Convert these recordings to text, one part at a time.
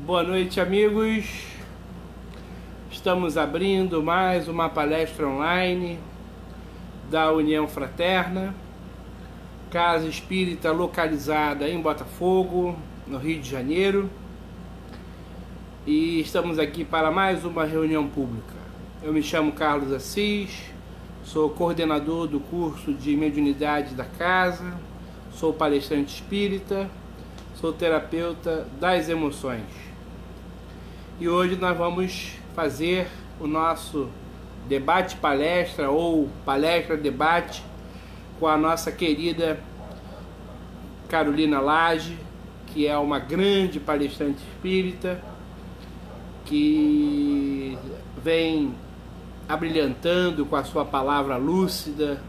Boa noite, amigos. Estamos abrindo mais uma palestra online da União Fraterna, casa espírita localizada em Botafogo, no Rio de Janeiro. E estamos aqui para mais uma reunião pública. Eu me chamo Carlos Assis, sou coordenador do curso de mediunidade da casa, sou palestrante espírita, sou terapeuta das emoções. E hoje nós vamos fazer o nosso debate-palestra ou palestra-debate com a nossa querida Carolina Lage, que é uma grande palestrante espírita, que vem abrilhantando com a sua palavra lúcida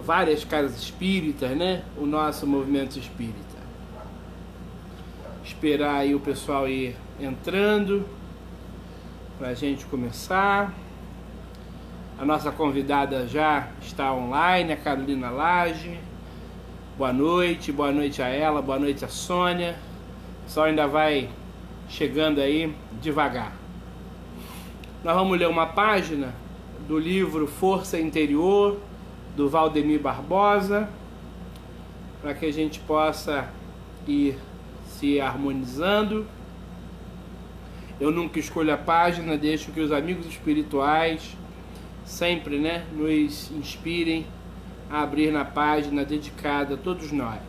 várias casas espíritas, né? O nosso movimento espírita. Esperar aí o pessoal ir entrando para a gente começar. A nossa convidada já está online, a Carolina Lage. Boa noite a ela, boa noite a Sônia. O pessoal ainda vai chegando aí devagar. Nós vamos ler uma página do livro Força Interior, do Valdemir Barbosa, para que a gente possa ir se harmonizando. Eu nunca escolho a página, deixo que os amigos espirituais sempre, nos inspirem a abrir na página dedicada a todos nós.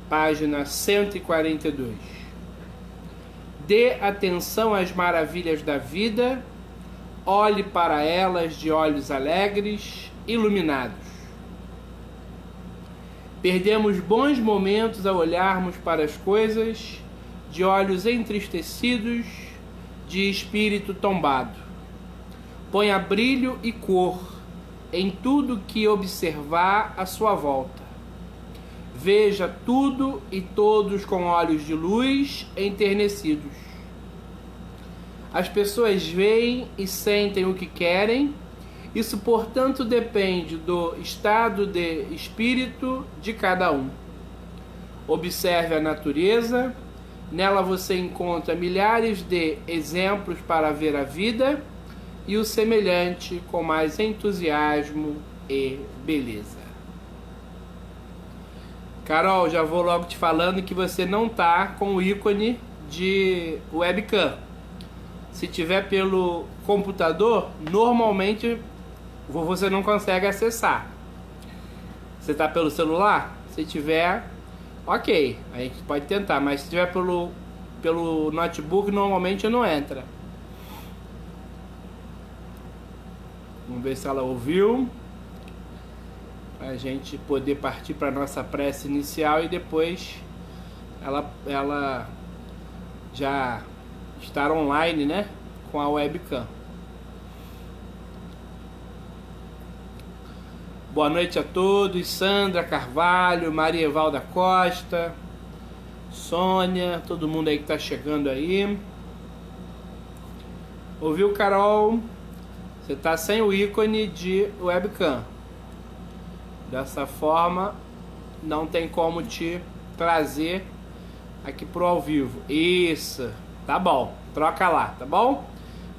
Página 142. Dê atenção às maravilhas da vida, olhe para elas de olhos alegres, iluminados. Perdemos bons momentos ao olharmos para as coisas de olhos entristecidos, de espírito tombado. Ponha brilho e cor em tudo que observar à sua volta. Veja tudo e todos com olhos de luz enternecidos. As pessoas veem e sentem o que querem. Isso, portanto, depende do estado de espírito de cada um. Observe a natureza. Nela você encontra milhares de exemplos para ver a vida e o semelhante com mais entusiasmo e beleza. Carol, já vou logo te falando que você não está com o ícone de webcam. Se tiver pelo computador, normalmente você não consegue acessar. Você está pelo celular? Se tiver, ok, a gente pode tentar, mas se tiver pelo notebook, normalmente não entra. Vamos ver se ela ouviu, para a gente poder partir para a nossa prece inicial e depois ela já estar online, com a webcam. Boa noite a todos. Sandra Carvalho, Maria Evalda Costa, Sônia, todo mundo aí que está chegando aí. Ouviu, Carol? Você está sem o ícone de webcam. Dessa forma, não tem como te trazer aqui pro ao vivo. Isso, tá bom. Troca lá, tá bom?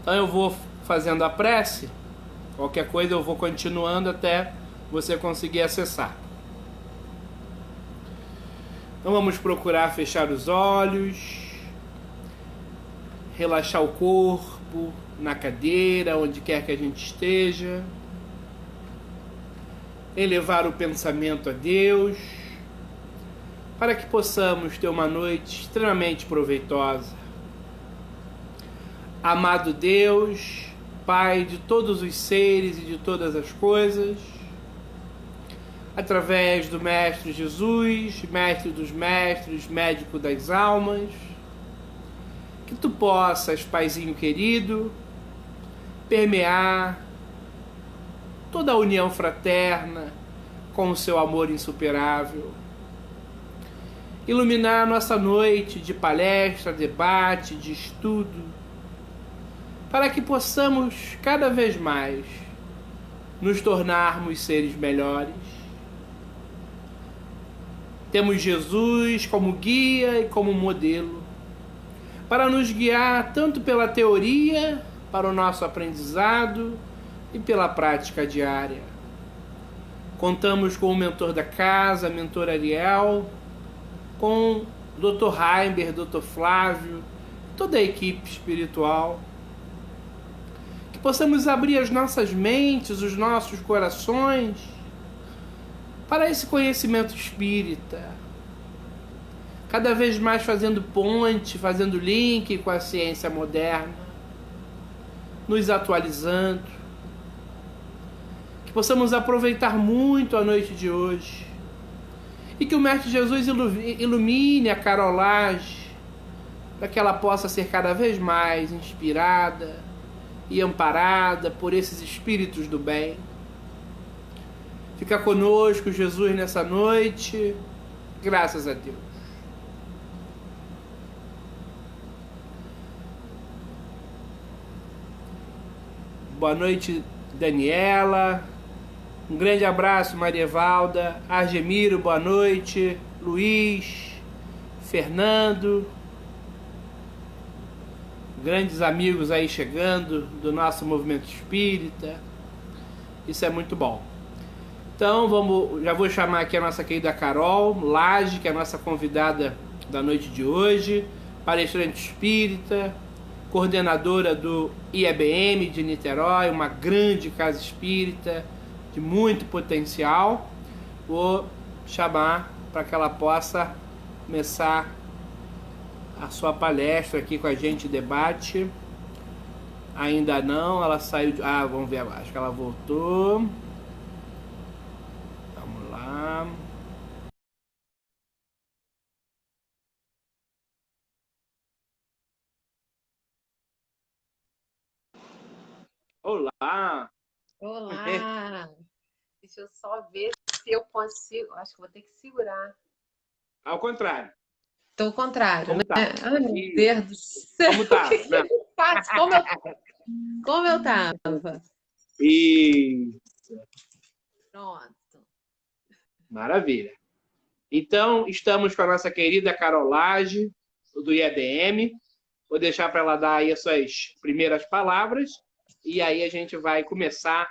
Então eu vou fazendo a prece. Qualquer coisa eu vou continuando até você conseguir acessar. Então vamos procurar fechar os olhos, relaxar o corpo na cadeira, onde quer que a gente esteja, elevar o pensamento a Deus, para que possamos ter uma noite extremamente proveitosa. Amado Deus, Pai de todos os seres e de todas as coisas, através do Mestre Jesus, Mestre dos Mestres, Médico das almas, que Tu possas, Paizinho querido, permear toda a união fraterna com o Seu amor insuperável, iluminar a nossa noite de palestra, debate, de estudo, para que possamos cada vez mais nos tornarmos seres melhores, Temos Jesus como guia e como modelo, para nos guiar tanto pela teoria, para o nosso aprendizado e pela prática diária. Contamos com o mentor da casa, mentor Ariel, com o Dr. Heimber, Dr. Flávio, toda a equipe espiritual. Que possamos abrir as nossas mentes, os nossos corações para esse conhecimento espírita, cada vez mais fazendo ponte, fazendo link com a ciência moderna, nos atualizando. Que possamos aproveitar muito a noite de hoje e que o Mestre Jesus ilumine a Carolage para que ela possa ser cada vez mais inspirada e amparada por esses espíritos do bem. Fica conosco, Jesus, nessa noite. Graças a Deus. Boa noite, Daniela. Um grande abraço, Maria Evalda. Argemiro, boa noite. Luiz, Fernando. Grandes amigos aí chegando do nosso movimento espírita. Isso é muito bom. Então, já vou chamar aqui a nossa querida Carol Lage, que é a nossa convidada da noite de hoje, palestrante espírita, coordenadora do IEBM de Niterói, uma grande casa espírita de muito potencial. Vou chamar para que ela possa começar a sua palestra aqui com a gente, debate. Ainda não, ela saiu de... vamos ver agora, acho que ela voltou. Vamos lá. Olá! Olá! Deixa eu só ver se eu consigo. Acho que vou ter que segurar. Ao contrário. Então, ao contrário, como né? Tá? Ai, meu Deus do céu! Como tá? Como eu tava? Isso! Pronto. Maravilha! Então, estamos com a nossa querida Carol Lage, do IEBM. Vou deixar para ela dar aí as suas primeiras palavras e aí a gente vai começar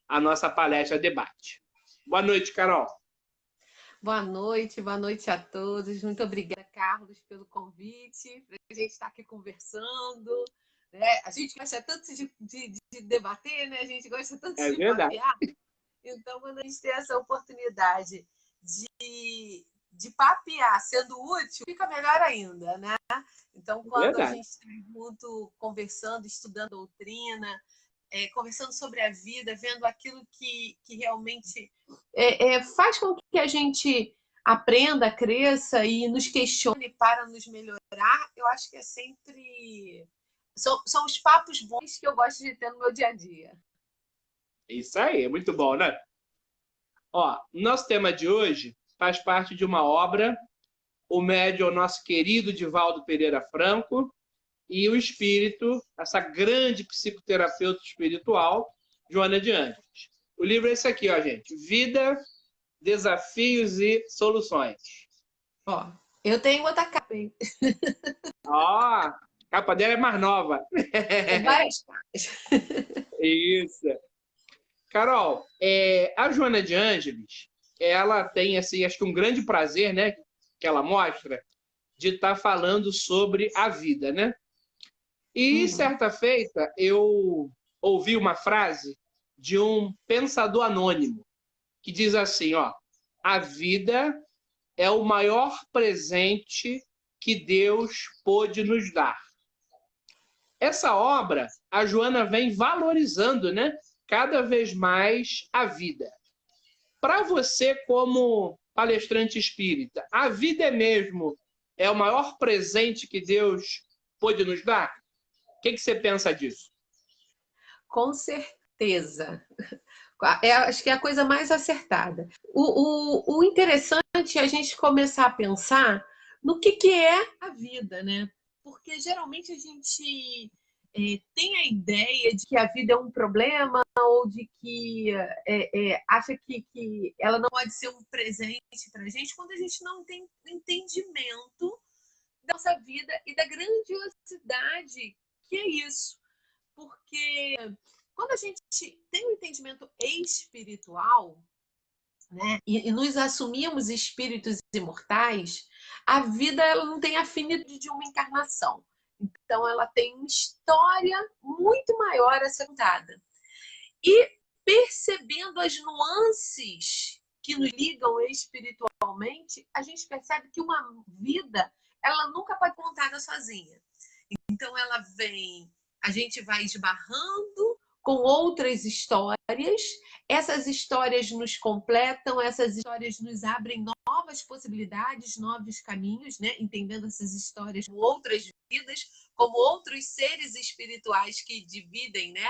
a nossa palestra debate. Boa noite, Carol. Boa noite a todos. Muito obrigada, Carlos, pelo convite, para a gente estar aqui conversando. Né? A gente gosta tanto de debater, né? A gente gosta tanto de papear. Então, quando a gente tem essa oportunidade de papear sendo útil, fica melhor ainda, né? Então, quando a gente está junto, conversando, estudando doutrina, conversando sobre a vida, vendo aquilo que realmente faz com que a gente aprenda, cresça e nos questione para nos melhorar, eu acho que é sempre... São os papos bons que eu gosto de ter no meu dia a dia. Isso aí, é muito bom, né? Ó, nosso tema de hoje faz parte de uma obra, o médium é o nosso querido Divaldo Pereira Franco, e o espírito, essa grande psicoterapeuta espiritual, Joana de Ângeles. O livro é esse aqui, ó, gente. Vida, Desafios e Soluções. Ó, eu tenho outra capa, hein? Ó, a capa dela é mais nova. Tem várias capas. Isso. Carol, a Joana de Ângeles, ela tem, assim, acho que um grande prazer, né, que ela mostra, de estar falando sobre a vida, né? E, certa feita, eu ouvi uma frase de um pensador anônimo, que diz assim, ó, a vida é o maior presente que Deus pôde nos dar. Essa obra, a Joana vem valorizando, né, cada vez mais a vida. Para você, como palestrante espírita, a vida mesmo é o maior presente que Deus pôde nos dar? O que você pensa disso? Com certeza. Acho que é a coisa mais acertada. O interessante é a gente começar a pensar no que é a vida, né? Porque geralmente a gente tem a ideia de que a vida é um problema ou de que acha que ela não pode ser um presente para a gente quando a gente não tem entendimento da nossa vida e da grandiosidade que é isso. Porque quando a gente tem um entendimento espiritual, né, e nos assumimos espíritos imortais, a vida ela não tem a finitude de uma encarnação. Então, ela tem uma história muito maior a ser contada. E percebendo as nuances que nos ligam espiritualmente, a gente percebe que uma vida ela nunca pode ser contada sozinha. Então, ela vem, a gente vai esbarrando com outras histórias, essas histórias nos completam, essas histórias nos abrem novas possibilidades, novos caminhos, né? Entendendo essas histórias como outras vidas, como outros seres espirituais que dividem, né?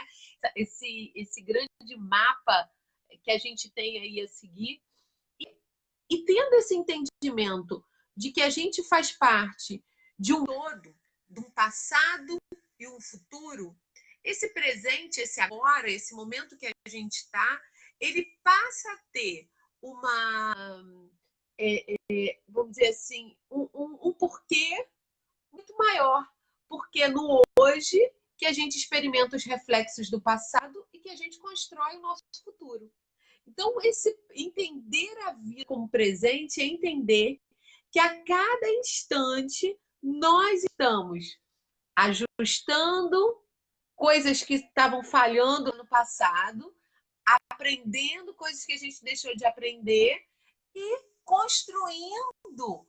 Esse grande mapa que a gente tem aí a seguir. E tendo esse entendimento de que a gente faz parte de um todo, de um passado e um futuro, esse presente, esse agora, esse momento que a gente está, ele passa a ter uma, vamos dizer assim, um porquê muito maior. Porque no hoje que a gente experimenta os reflexos do passado e que a gente constrói o nosso futuro. Então, esse entender a vida como presente é entender que a cada instante nós estamos ajustando coisas que estavam falhando no passado, aprendendo coisas que a gente deixou de aprender e construindo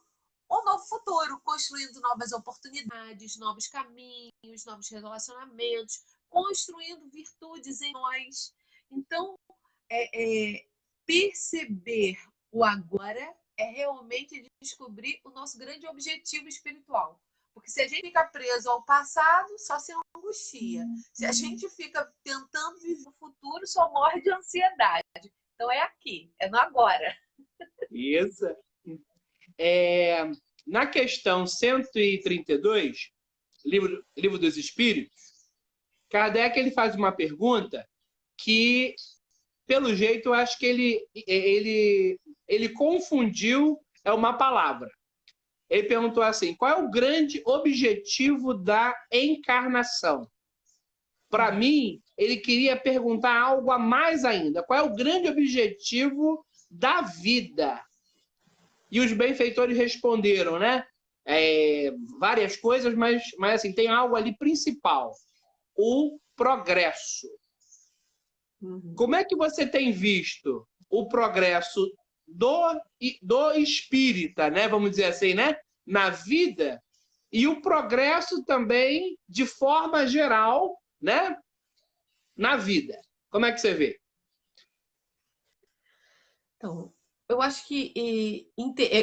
um novo futuro, construindo novas oportunidades, novos caminhos, novos relacionamentos, construindo virtudes em nós. Então, perceber o agora é realmente descobrir o nosso grande objetivo espiritual. Porque se a gente fica preso ao passado, só se angustia. Se a gente fica tentando viver o futuro, só morre de ansiedade. Então é aqui, é no agora. Isso. Na questão 132, livro dos Espíritos, Kardec ele faz uma pergunta que, pelo jeito, eu acho que ele confundiu uma palavra. Ele perguntou assim: qual é o grande objetivo da encarnação? Para mim, ele queria perguntar algo a mais ainda. Qual é o grande objetivo da vida? E os benfeitores responderam, né? Várias coisas, mas assim, tem algo ali principal: o progresso. Como é que você tem visto o progresso do espírita, né? Vamos dizer assim, né? Na vida, e o progresso também de forma geral, né? Na vida. Como é que você vê? Então, eu acho que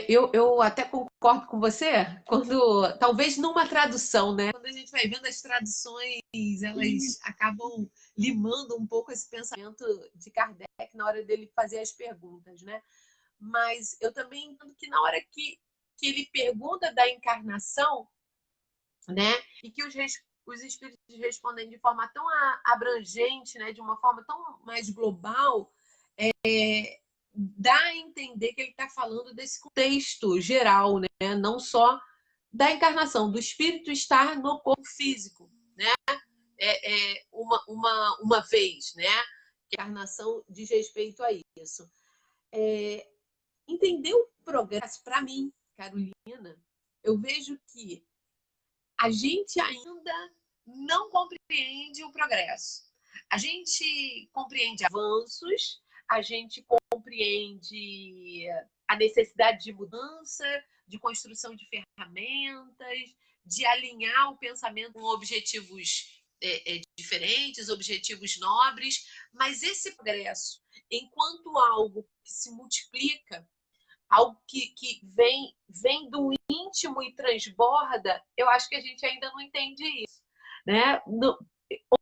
eu até concordo com você quando, talvez numa tradução, né? Quando a gente vai vendo as traduções, elas acabam limando um pouco esse pensamento de Kardec na hora dele fazer as perguntas, né? Mas eu também entendo que na hora que ele pergunta da encarnação, né? E que os espíritos respondem de forma tão abrangente, né? De uma forma tão mais global, dá a entender que ele está falando desse contexto geral, né? Não só da encarnação, do espírito estar no corpo físico, né? Uma vez, né? A encarnação diz respeito a isso. Entender o progresso, para mim, Carolina, eu vejo que a gente ainda não compreende o progresso. A gente compreende avanços, a gente compreende a necessidade de mudança, de construção de ferramentas, de alinhar o pensamento com objetivos diferentes, objetivos nobres, mas esse progresso, enquanto algo que se multiplica, algo que vem do íntimo e transborda, eu acho que a gente ainda não entende isso, né?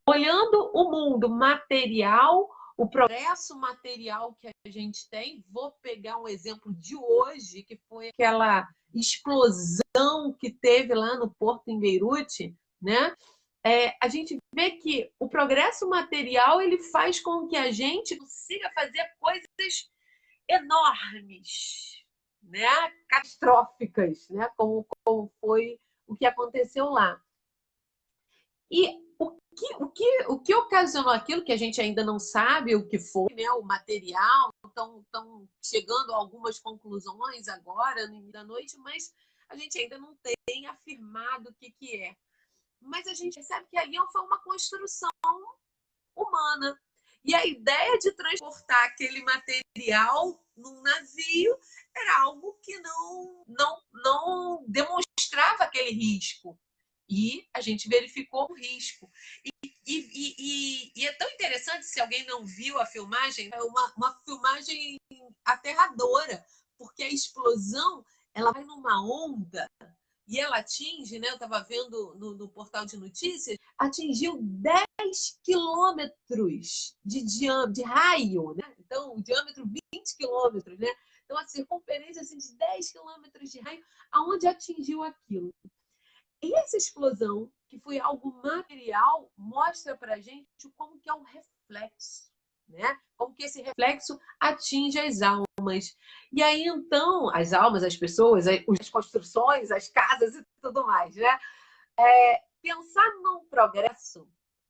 Olhando o mundo material, o progresso material que a gente tem, vou pegar um exemplo de hoje, que foi aquela explosão que teve lá no Porto em Beirute, né? a gente vê que o progresso material ele faz com que a gente consiga fazer coisas enormes, né? Catastróficas, né? Como foi o que aconteceu lá. E o que ocasionou aquilo que a gente ainda não sabe o que foi, né? O material, estão chegando a algumas conclusões agora, no início da noite, mas a gente ainda não tem afirmado o que é. Mas a gente percebe que ali foi uma construção humana. E a ideia de transportar aquele material num navio era algo que não demonstrava aquele risco. E a gente verificou o risco. E é tão interessante, se alguém não viu a filmagem, é uma filmagem aterradora, porque a explosão ela vai numa onda e ela atinge, né? Eu estava vendo no portal de notícias, atingiu 10 quilômetros de raio, né? Então, o diâmetro 20 quilômetros, né? Então, a circunferência assim, de 10 quilômetros de raio, aonde atingiu aquilo. E essa explosão, que foi algo material, mostra para a gente como que é um reflexo, né? Como que esse reflexo atinge as almas. E aí, então, as almas, as pessoas, as construções, as casas e tudo mais, né? Pensar num progresso,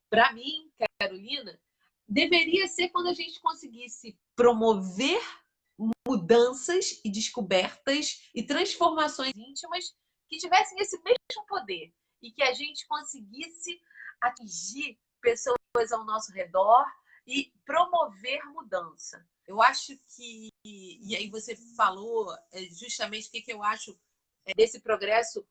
para mim, Carolina, deveria ser quando a gente conseguisse promover mudanças e descobertas e transformações íntimas que tivessem esse mesmo poder e que a gente conseguisse atingir pessoas ao nosso redor e promover mudança. Eu acho que, e aí você falou justamente o que eu acho desse progresso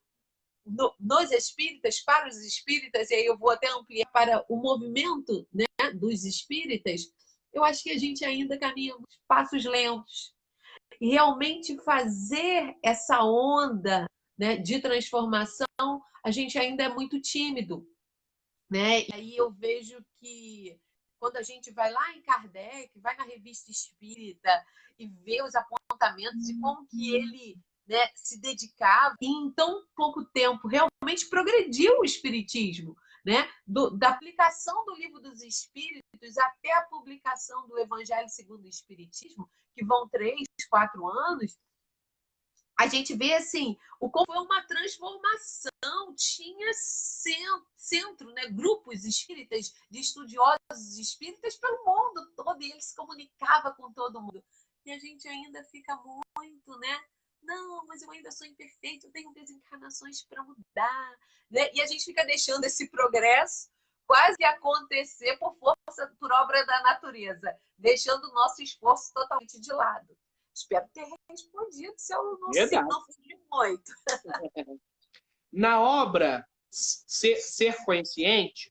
nos espíritas, para os espíritas, e aí eu vou até ampliar para o movimento, né, dos espíritas. Eu acho que a gente ainda caminha passos lentos. E realmente fazer essa onda, né, de transformação, a gente ainda é muito tímido, né? E aí eu vejo que quando a gente vai lá em Kardec, vai na Revista Espírita e vê os apontamentos e como que ele, né, se dedicava e em tão pouco tempo realmente progrediu o espiritismo, né? Da aplicação do Livro dos Espíritos até a publicação do Evangelho segundo o Espiritismo, que vão 3, 4 anos, a gente vê assim, como foi uma transformação, tinha centro, né, grupos espíritas, de estudiosos espíritas pelo mundo todo, e ele se comunicava com todo mundo. E a gente ainda fica muito, né? Não, mas eu ainda sou imperfeito, eu tenho desencarnações para mudar, né? E a gente fica deixando esse progresso quase acontecer por força, por obra da natureza, deixando o nosso esforço totalmente de lado. Espero ter respondido, se eu não fugi muito. Na obra Ser Consciente,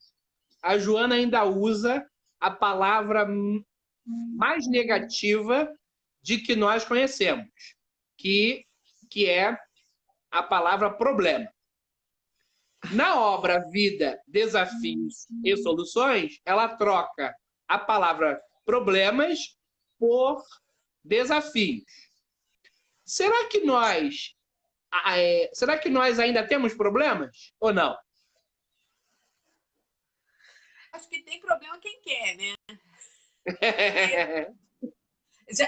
a Joana ainda usa a palavra mais negativa de que nós conhecemos, que é a palavra problema. Na obra Vida, Desafios e Soluções, ela troca a palavra problemas por desafios. Será que nós ainda temos problemas ou não? Acho que tem problema quem quer, né?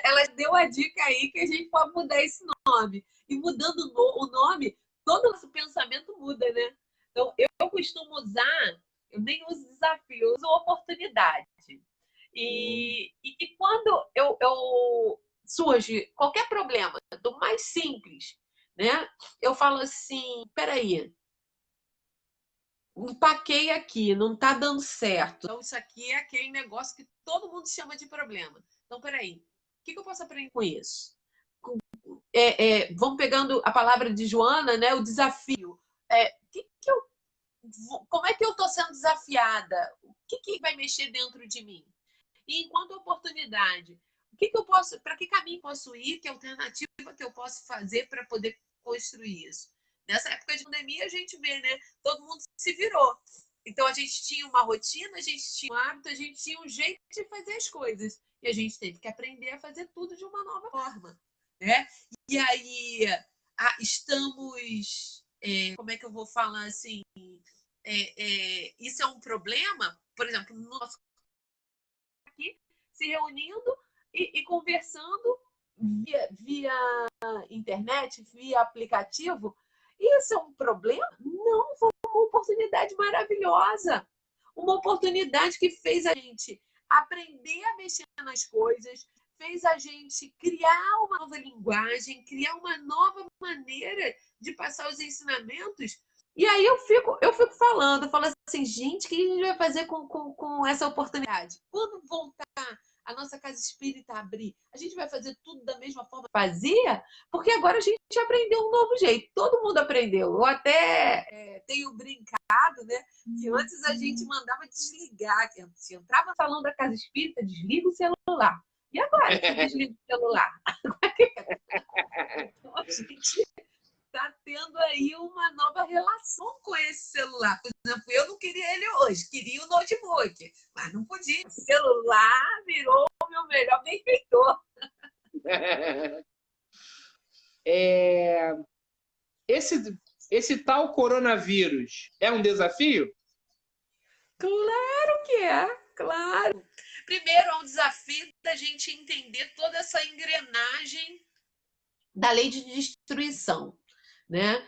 Ela deu a dica aí que a gente pode mudar esse nome. E mudando o nome, todo o nosso pensamento muda, né? Então, eu costumo usar, eu nem uso desafio, eu uso oportunidade. E quando surge qualquer problema, do mais simples, né? Eu falo assim, peraí, empaquei aqui, não está dando certo. Então, isso aqui é aquele negócio que todo mundo chama de problema. Então, peraí, o que eu posso aprender com isso? Vamos pegando a palavra de Joana, né? O desafio. Como é que eu estou sendo desafiada? O que vai mexer dentro de mim? E enquanto oportunidade, para que caminho posso ir? Que alternativa que eu posso fazer para poder construir isso? Nessa época de pandemia, a gente vê, né? Todo mundo se virou. Então, a gente tinha uma rotina, a gente tinha um hábito, a gente tinha um jeito de fazer as coisas. E a gente teve que aprender a fazer tudo de uma nova forma, né? E aí, estamos... como é que eu vou falar assim? isso é um problema, por exemplo, no nosso aqui, se reunindo e conversando via internet, via aplicativo. Isso é um problema? Não, foi uma oportunidade maravilhosa. Uma oportunidade que fez a gente aprender a mexer nas coisas, fez a gente criar uma nova linguagem, criar uma nova maneira de passar os ensinamentos. E aí eu fico falando, eu falo assim, gente, o que a gente vai fazer com essa oportunidade? Quando voltar a nossa casa espírita abrir, a gente vai fazer tudo da mesma forma que fazia? Porque agora a gente aprendeu um novo jeito, todo mundo aprendeu. Eu até tenho brincado, né? Que antes a gente mandava desligar, se entrava no salão da casa espírita, desliga o celular. E agora que desliga o celular? Então a gente está tendo aí uma nova relação com esse celular. Por exemplo, eu não queria ele hoje, queria o notebook, mas não podia. O celular virou o meu melhor benfeitor. Esse tal coronavírus é um desafio? Claro que é, claro. Primeiro, é um desafio da gente entender toda essa engrenagem da lei de destruição, né?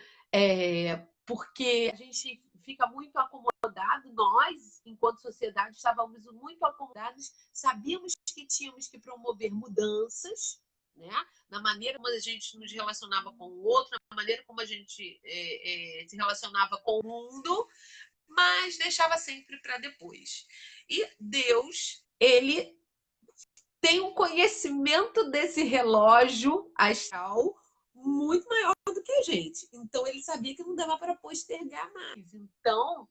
Porque a gente fica muito acomodado, nós, enquanto sociedade, estávamos muito acomodados, sabíamos que tínhamos que promover mudanças, né? Na maneira como a gente nos relacionava com o outro, na maneira como a gente se relacionava com o mundo, mas deixava sempre para depois. E Deus, ele tem um conhecimento desse relógio astral muito maior do que a gente. Então, ele sabia que não dava para postergar mais. Então,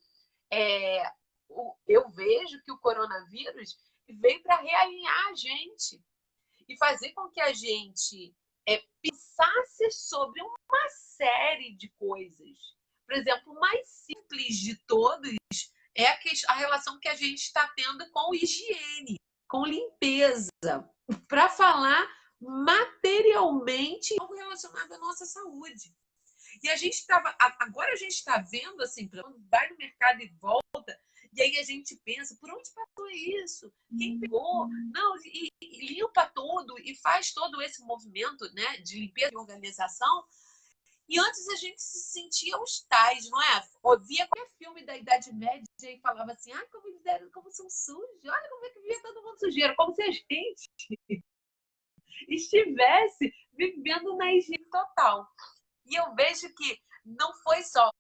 eu vejo que o coronavírus veio para realinhar a gente e fazer com que a gente pensasse sobre uma série de coisas. Por exemplo, o mais simples de todos é a relação que a gente está tendo com higiene, com limpeza, para falar materialmente algo relacionado à nossa saúde. E agora a gente está vendo assim, quando vai no mercado e volta, e aí a gente pensa, por onde passou isso? Quem pegou? Não, e limpa todo e faz todo esse movimento, né, de limpeza e organização. E antes a gente se sentia os tais, não é? Ouvia qualquer filme da Idade Média e falava assim, como são sujos, olha como é que vivia todo mundo sujeira, como se a gente estivesse vivendo na higiene total. E eu vejo que não foi só,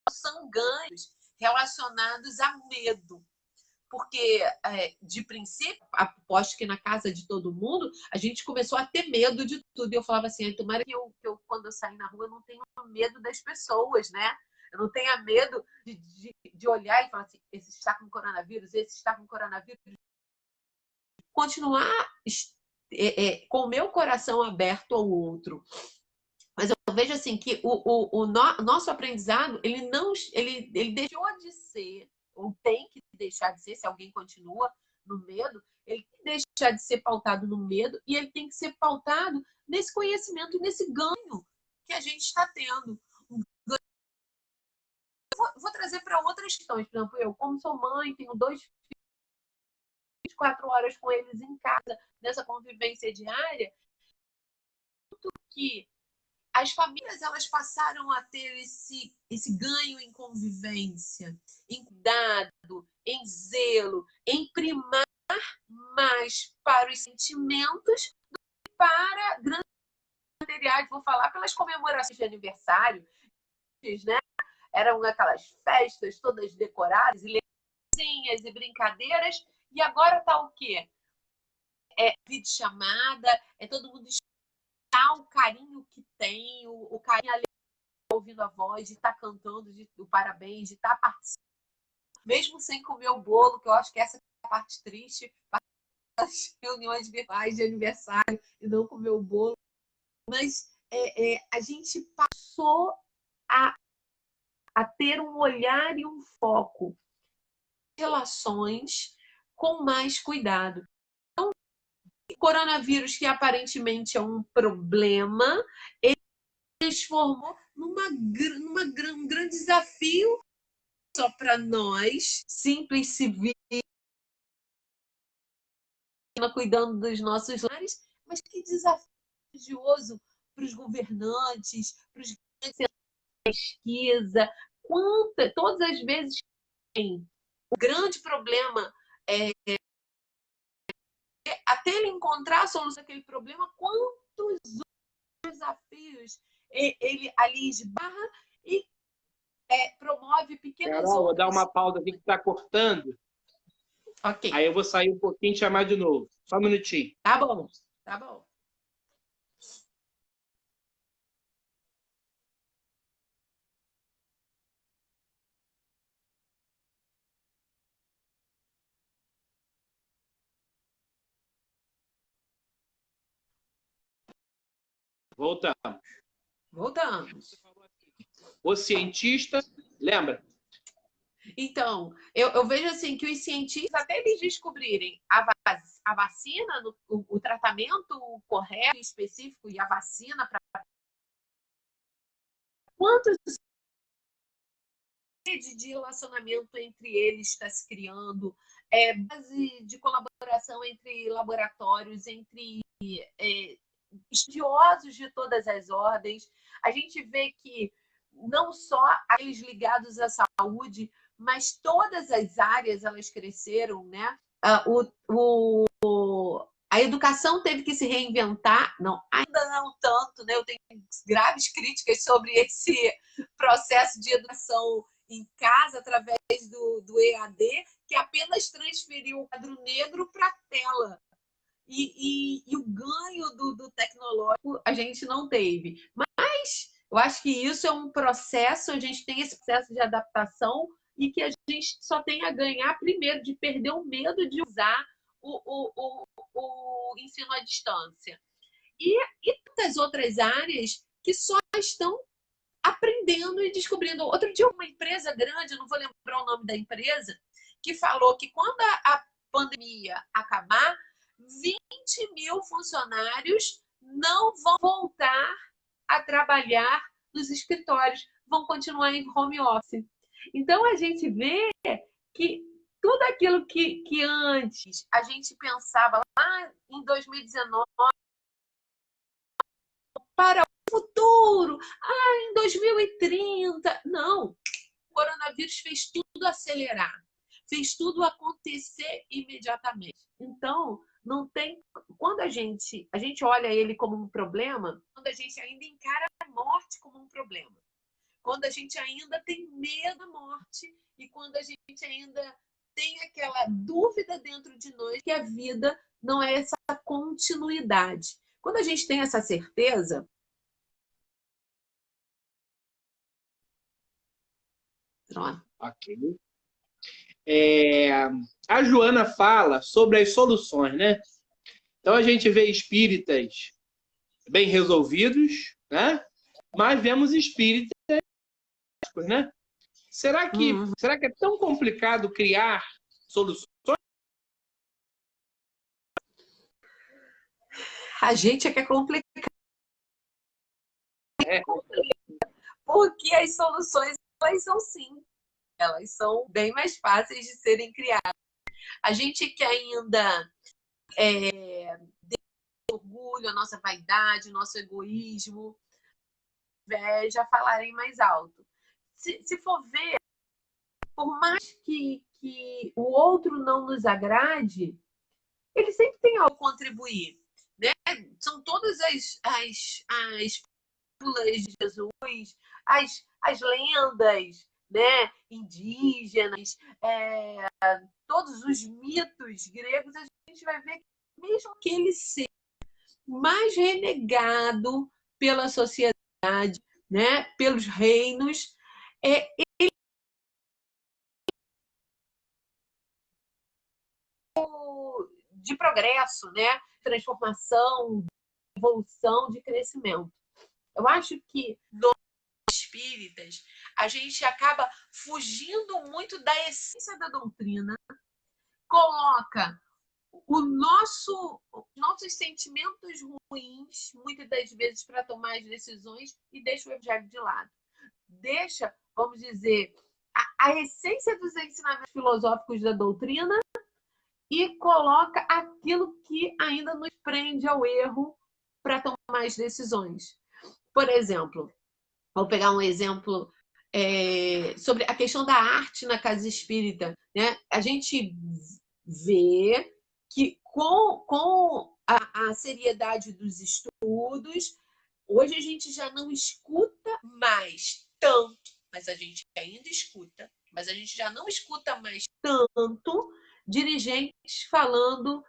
são ganhos relacionados a medo. Porque, de princípio, aposto que na casa de todo mundo, a gente começou a ter medo de tudo. E eu falava assim, tomara que eu, quando eu sair na rua, eu não tenha medo das pessoas, né? Eu não tenha medo de olhar e falar assim, esse está com coronavírus, esse está com coronavírus. Continuar com o meu coração aberto ao outro. Mas eu vejo assim que o nosso aprendizado, ele deixou de ser, ou tem que deixar de ser, se alguém continua no medo, ele tem que deixar de ser pautado no medo e ele tem que ser pautado nesse conhecimento, nesse ganho que a gente está tendo. Vou trazer para outras questões. Por exemplo, eu, como sou mãe, tenho 2 filhos, 24 horas com eles em casa, nessa convivência diária, que as famílias elas passaram a ter esse ganho em convivência, em cuidado, em zelo, em primar mais para os sentimentos do que para grandes materiais. Vou falar pelas comemorações de aniversário, né? Eram aquelas festas todas decoradas, e lencinhas e brincadeiras, e agora está o quê? Videochamada, todo mundo o carinho que tem, o carinho ali ouvindo a voz, de estar cantando o parabéns, de estar participando, mesmo sem comer o bolo, que eu acho que essa é a parte triste, as reuniões virtuais de aniversário e não comer o bolo. Mas a gente passou a ter um olhar e um foco em relações com mais cuidado. Então, o coronavírus, que aparentemente é um problema, ele transformou um grande desafio só para nós, simples civis, cuidando dos nossos lares, mas que desafio grandioso para os governantes, para os grandes centros de pesquisa. Todas as vezes tem o grande problema até ele encontrar a solução daquele problema, quantos desafios ele ali esbarra e promove pequenas Carol, vou dar outras. uma pausa aqui que está cortando. Ok. Aí eu vou sair um pouquinho e chamar de novo. Só um minutinho. Tá bom, tá bom. Voltamos. Voltamos. O cientista, lembra? Então, eu vejo assim que os cientistas, até eles descobrirem a vacina, o tratamento correto, específico, e a vacina para quantos rede de relacionamento entre eles está se criando, base de colaboração entre laboratórios, entre estudiosos de todas as ordens. A gente vê que não só aqueles ligados à saúde, mas todas as áreas elas cresceram, né? A educação teve que se reinventar, não, ainda não tanto, né? Eu tenho graves críticas sobre esse processo de educação em casa, através do EAD, que apenas transferiu o quadro negro para a tela. E o ganho do tecnológico a gente não teve. Mas eu acho que isso é um processo, a gente tem esse processo de adaptação e que a gente só tem a ganhar, primeiro, de perder o medo de usar o ensino à distância. E tantas outras áreas que só estão aprendendo e descobrindo. Outro dia, uma empresa grande, não vou lembrar o nome da empresa, que falou que quando a pandemia acabar, 20 mil funcionários não vão voltar a trabalhar nos escritórios, vão continuar em home office. Então, a gente vê que tudo aquilo que antes a gente pensava lá em 2019 para o futuro, em 2030, não. O coronavírus fez tudo acelerar, fez tudo acontecer imediatamente. Então, não tem. Quando a gente olha ele como um problema, quando a gente ainda encara a morte como um problema, quando a gente ainda tem medo da morte e quando a gente ainda tem aquela dúvida dentro de nós que a vida não é essa continuidade. Quando a gente tem essa certeza, pronto. Ok. A Joana fala sobre as soluções, né? Então a gente vê espíritas bem resolvidos, né? Mas vemos espíritas, né? Será que é tão complicado criar soluções? A gente é que é complicado. Porque as soluções, elas são simples, elas são bem mais fáceis de serem criadas. A gente que ainda orgulho, a nossa vaidade, o nosso egoísmo, já falarem mais alto. Se for ver, por mais que o outro não nos agrade, ele sempre tem algo a contribuir. Né? São todas as fábulas de Jesus, as lendas, né, indígenas, todos os mitos gregos, a gente vai ver que mesmo aquele ser mais renegado pela sociedade, né, pelos reinos, de progresso, né, transformação, evolução, de crescimento. Eu acho que nós espíritas a gente acaba fugindo muito da essência da doutrina, coloca nossos sentimentos ruins, muitas das vezes, para tomar as decisões, e deixa o evangelho de lado. Deixa, vamos dizer, a essência dos ensinamentos filosóficos da doutrina e coloca aquilo que ainda nos prende ao erro para tomar as decisões. Por exemplo, vou pegar um exemplo sobre a questão da arte na casa espírita. Né? A gente vê que com a seriedade dos estudos, hoje a gente já não escuta mais tanto, mas a gente ainda escuta, mas a gente já não escuta mais tanto dirigentes falando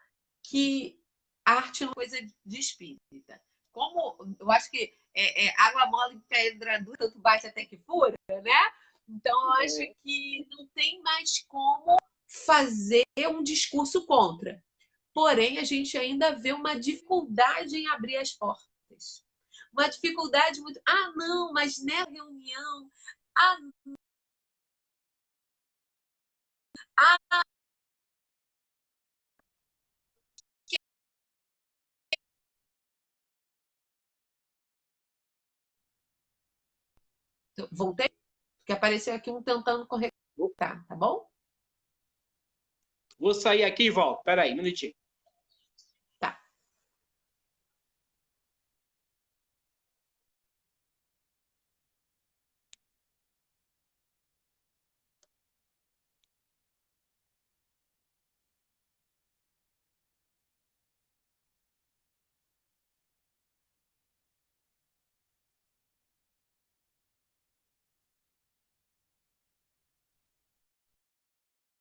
que arte não é coisa de espírita. Como eu acho que água mole que pedra dura, tanto bate até que fura, né? Então eu acho que não tem mais como fazer um discurso contra. Porém, a gente ainda vê uma dificuldade em abrir as portas. Uma dificuldade muito. Ah, não, mas nessa reunião. Ah, ah, voltei, porque apareceu aqui um tentando conectar, tá bom? Vou sair aqui e volto. Peraí, um minutinho. Tá.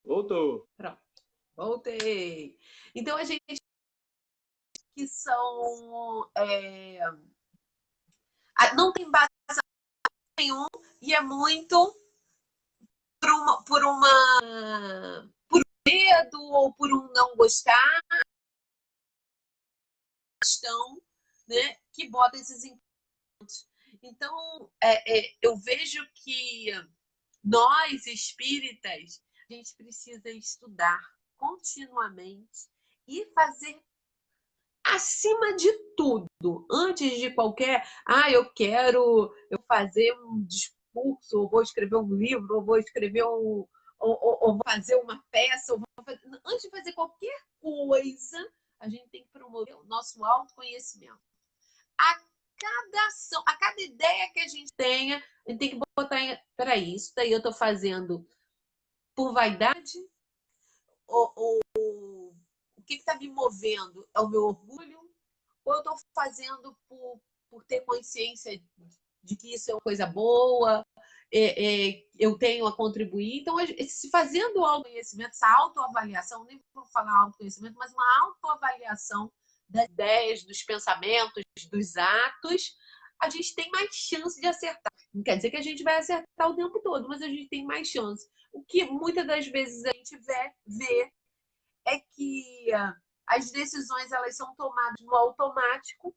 Voltou. Pronto. Voltei. Então, a gente que são. Não tem base nenhum e é muito por medo ou por um não gostar, questão, né, que bota esses encontros. Então, eu vejo que nós, espíritas, a gente precisa estudar continuamente e fazer acima de tudo, antes de qualquer, eu quero fazer um discurso, ou vou escrever um livro, ou vou escrever ou vou fazer uma peça, antes de fazer qualquer coisa, a gente tem que promover o nosso autoconhecimento. A cada ação, a cada ideia que a gente tenha, a gente tem que botar peraí, isso daí eu estou fazendo por vaidade? Ou o que está me movendo? É o meu orgulho? Ou eu estou fazendo por ter consciência de que isso é uma coisa boa, eu tenho a contribuir? Então, se fazendo o autoconhecimento, essa autoavaliação, nem vou falar autoconhecimento, mas uma autoavaliação das ideias, dos pensamentos, dos atos, a gente tem mais chance de acertar. Não quer dizer que a gente vai acertar o tempo todo, mas a gente tem mais chance. O que muitas das vezes a gente vê é que as decisões elas são tomadas no automático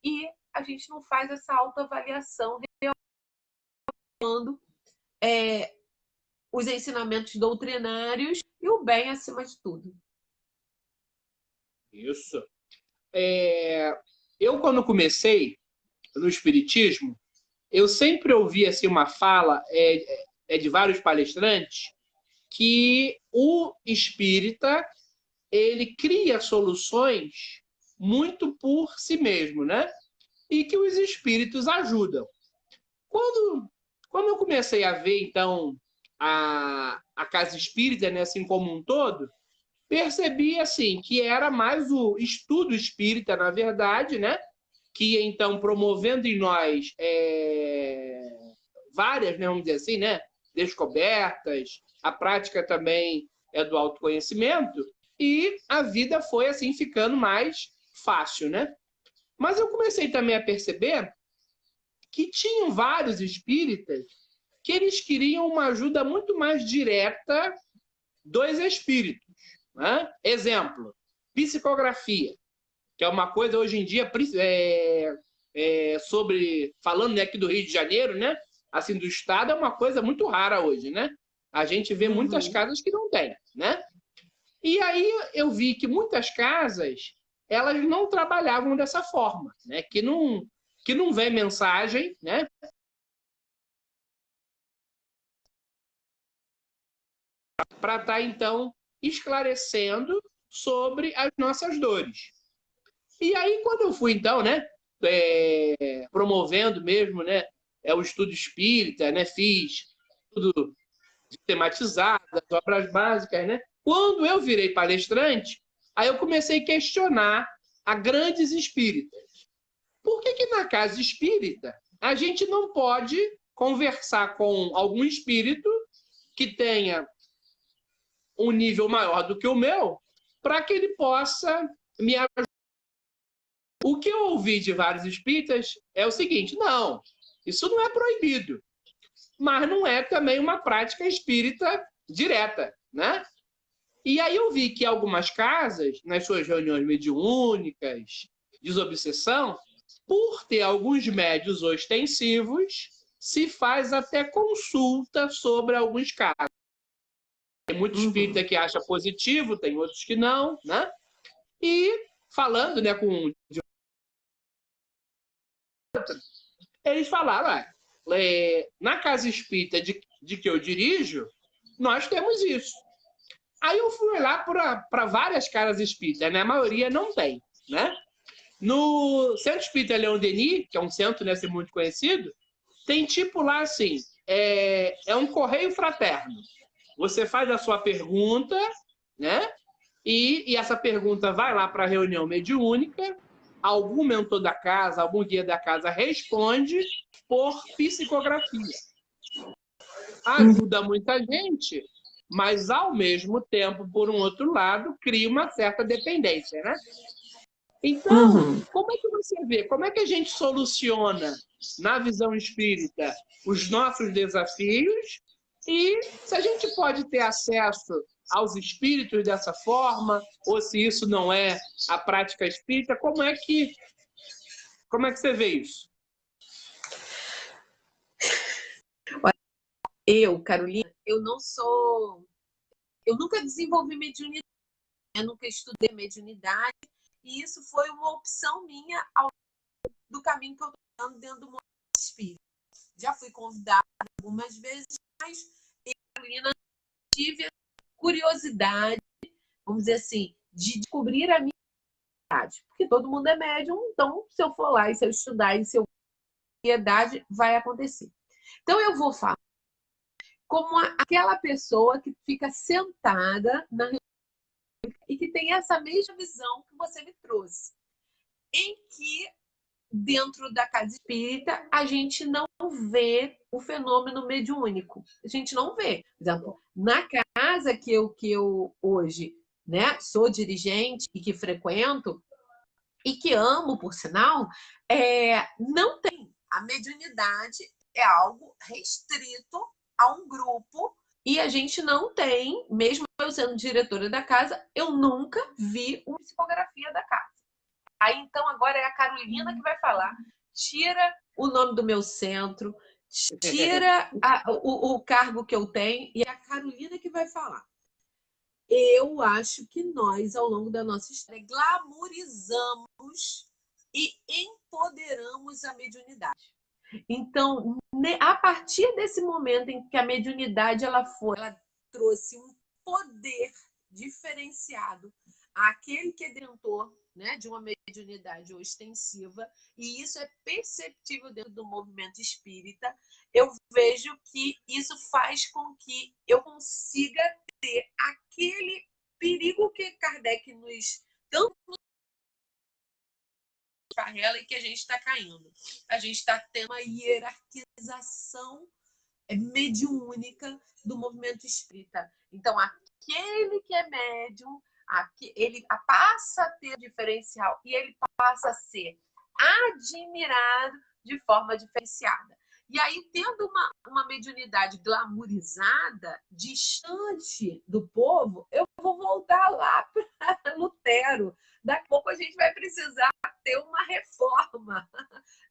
e a gente não faz essa autoavaliação os ensinamentos doutrinários e o bem acima de tudo. Isso. Eu, quando comecei no Espiritismo, eu sempre ouvi assim, uma fala de vários palestrantes que o espírita ele cria soluções muito por si mesmo, né? E que os espíritos ajudam. Quando eu comecei a ver, então, a casa espírita, né, assim como um todo, percebi assim que era mais o estudo espírita, na verdade, né? Que ia, então, promovendo em nós várias, né, vamos dizer assim, né? Descobertas, a prática também é do autoconhecimento, e a vida foi assim ficando mais fácil, né? Mas eu comecei também a perceber que tinham vários espíritas que eles queriam uma ajuda muito mais direta dos espíritos. Né? Exemplo, psicografia, que é uma coisa hoje em dia sobre, falando aqui do Rio de Janeiro, né? Assim, do estado, é uma coisa muito rara hoje, né? A gente vê muitas casas que não tem, né? E aí eu vi que muitas casas elas não trabalhavam dessa forma, né? Que não vem mensagem, né? para estar, então, esclarecendo sobre as nossas dores. E aí, quando eu fui, então, né, promovendo mesmo, né, o estudo espírita, né, fiz tudo sistematizado, as obras básicas, né? Quando eu virei palestrante, aí eu comecei a questionar a grandes espíritas. Por que na casa espírita a gente não pode conversar com algum espírito que tenha um nível maior do que o meu, para que ele possa me ajudar? O que eu ouvi de vários espíritas é o seguinte: não, isso não é proibido, mas não é também uma prática espírita direta, né? E aí eu vi que algumas casas, nas suas reuniões mediúnicas, desobsessão, por ter alguns médios ostensivos, se faz até consulta sobre alguns casos. Tem muito espírita que acha positivo, tem outros que não, né? E falando, né, com eles falaram, na casa espírita de que eu dirijo, nós temos isso. Aí eu fui lá para várias casas espíritas, né? A maioria não tem, né? No Centro Espírita Leon Denis, que é um centro, né, muito conhecido, tem tipo lá assim, é um correio fraterno. Você faz a sua pergunta, né? E essa pergunta vai lá para a reunião mediúnica, algum mentor da casa, algum guia da casa responde por psicografia. Ajuda muita gente, mas, ao mesmo tempo, por um outro lado, cria uma certa dependência, né? Então, como é que você vê? Como é que a gente soluciona, na visão espírita, os nossos desafios? E se a gente pode ter acesso aos espíritos dessa forma, ou se isso não é a prática espírita, como é que você vê isso? Carolina, eu nunca desenvolvi mediunidade, eu nunca estudei mediunidade, e isso foi uma opção minha do caminho que eu estou dando dentro do mundo espírita. Já fui convidada algumas vezes, mas eu, Carolina, tive a curiosidade, vamos dizer assim, de descobrir a minha idade. Porque todo mundo é médium, então se eu for lá e se eu estudar e se eu ter idade, vai acontecer. Então eu vou falar como aquela pessoa que fica sentada na e que tem essa mesma visão que você me trouxe, em que dentro da casa espírita a gente não vê o fenômeno mediúnico, a gente não vê. Por exemplo, na casa que eu hoje, né, sou dirigente e que frequento e que amo, por sinal, não tem. A mediunidade é algo restrito a um grupo. E a gente não tem, mesmo eu sendo diretora da casa, eu nunca vi uma psicografia da casa. Aí, então, agora é a Carolina que vai falar. Tira o nome do meu centro, tira o cargo que eu tenho, e é a Carolina que vai falar. Eu acho que nós, ao longo da nossa história, glamourizamos e empoderamos a mediunidade. Então, a partir desse momento em que a mediunidade ela trouxe um poder diferenciado àquele que é detentor, né, de uma mediunidade ostensiva, e isso é perceptível dentro do movimento espírita, eu vejo que isso faz com que eu consiga ter aquele perigo que Kardec nos tanto carrela e que a gente está caindo. A gente está tendo uma hierarquização mediúnica do movimento espírita. Então, aquele que é médium, ele passa a ter diferencial e ele passa a ser admirado de forma diferenciada. E aí, tendo uma mediunidade glamourizada, distante do povo, eu vou voltar lá para Lutero. Daqui a pouco a gente vai precisar ter uma reforma,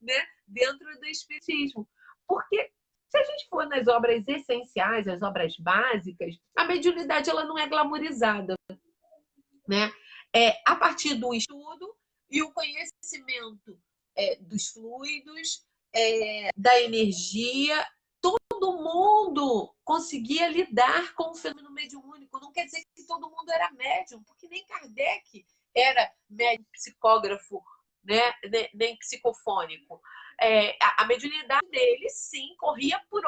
né, dentro do espiritismo. Porque se a gente for nas obras essenciais, as obras básicas, a mediunidade ela não é glamourizada, né? A partir do estudo e o conhecimento dos fluidos, da energia, todo todo mundo conseguia lidar com o fenômeno mediúnico. Não quer dizer que todo mundo era médium, porque nem Kardec era médium psicógrafo, né? Nem psicofônico. A mediunidade dele, sim, corria por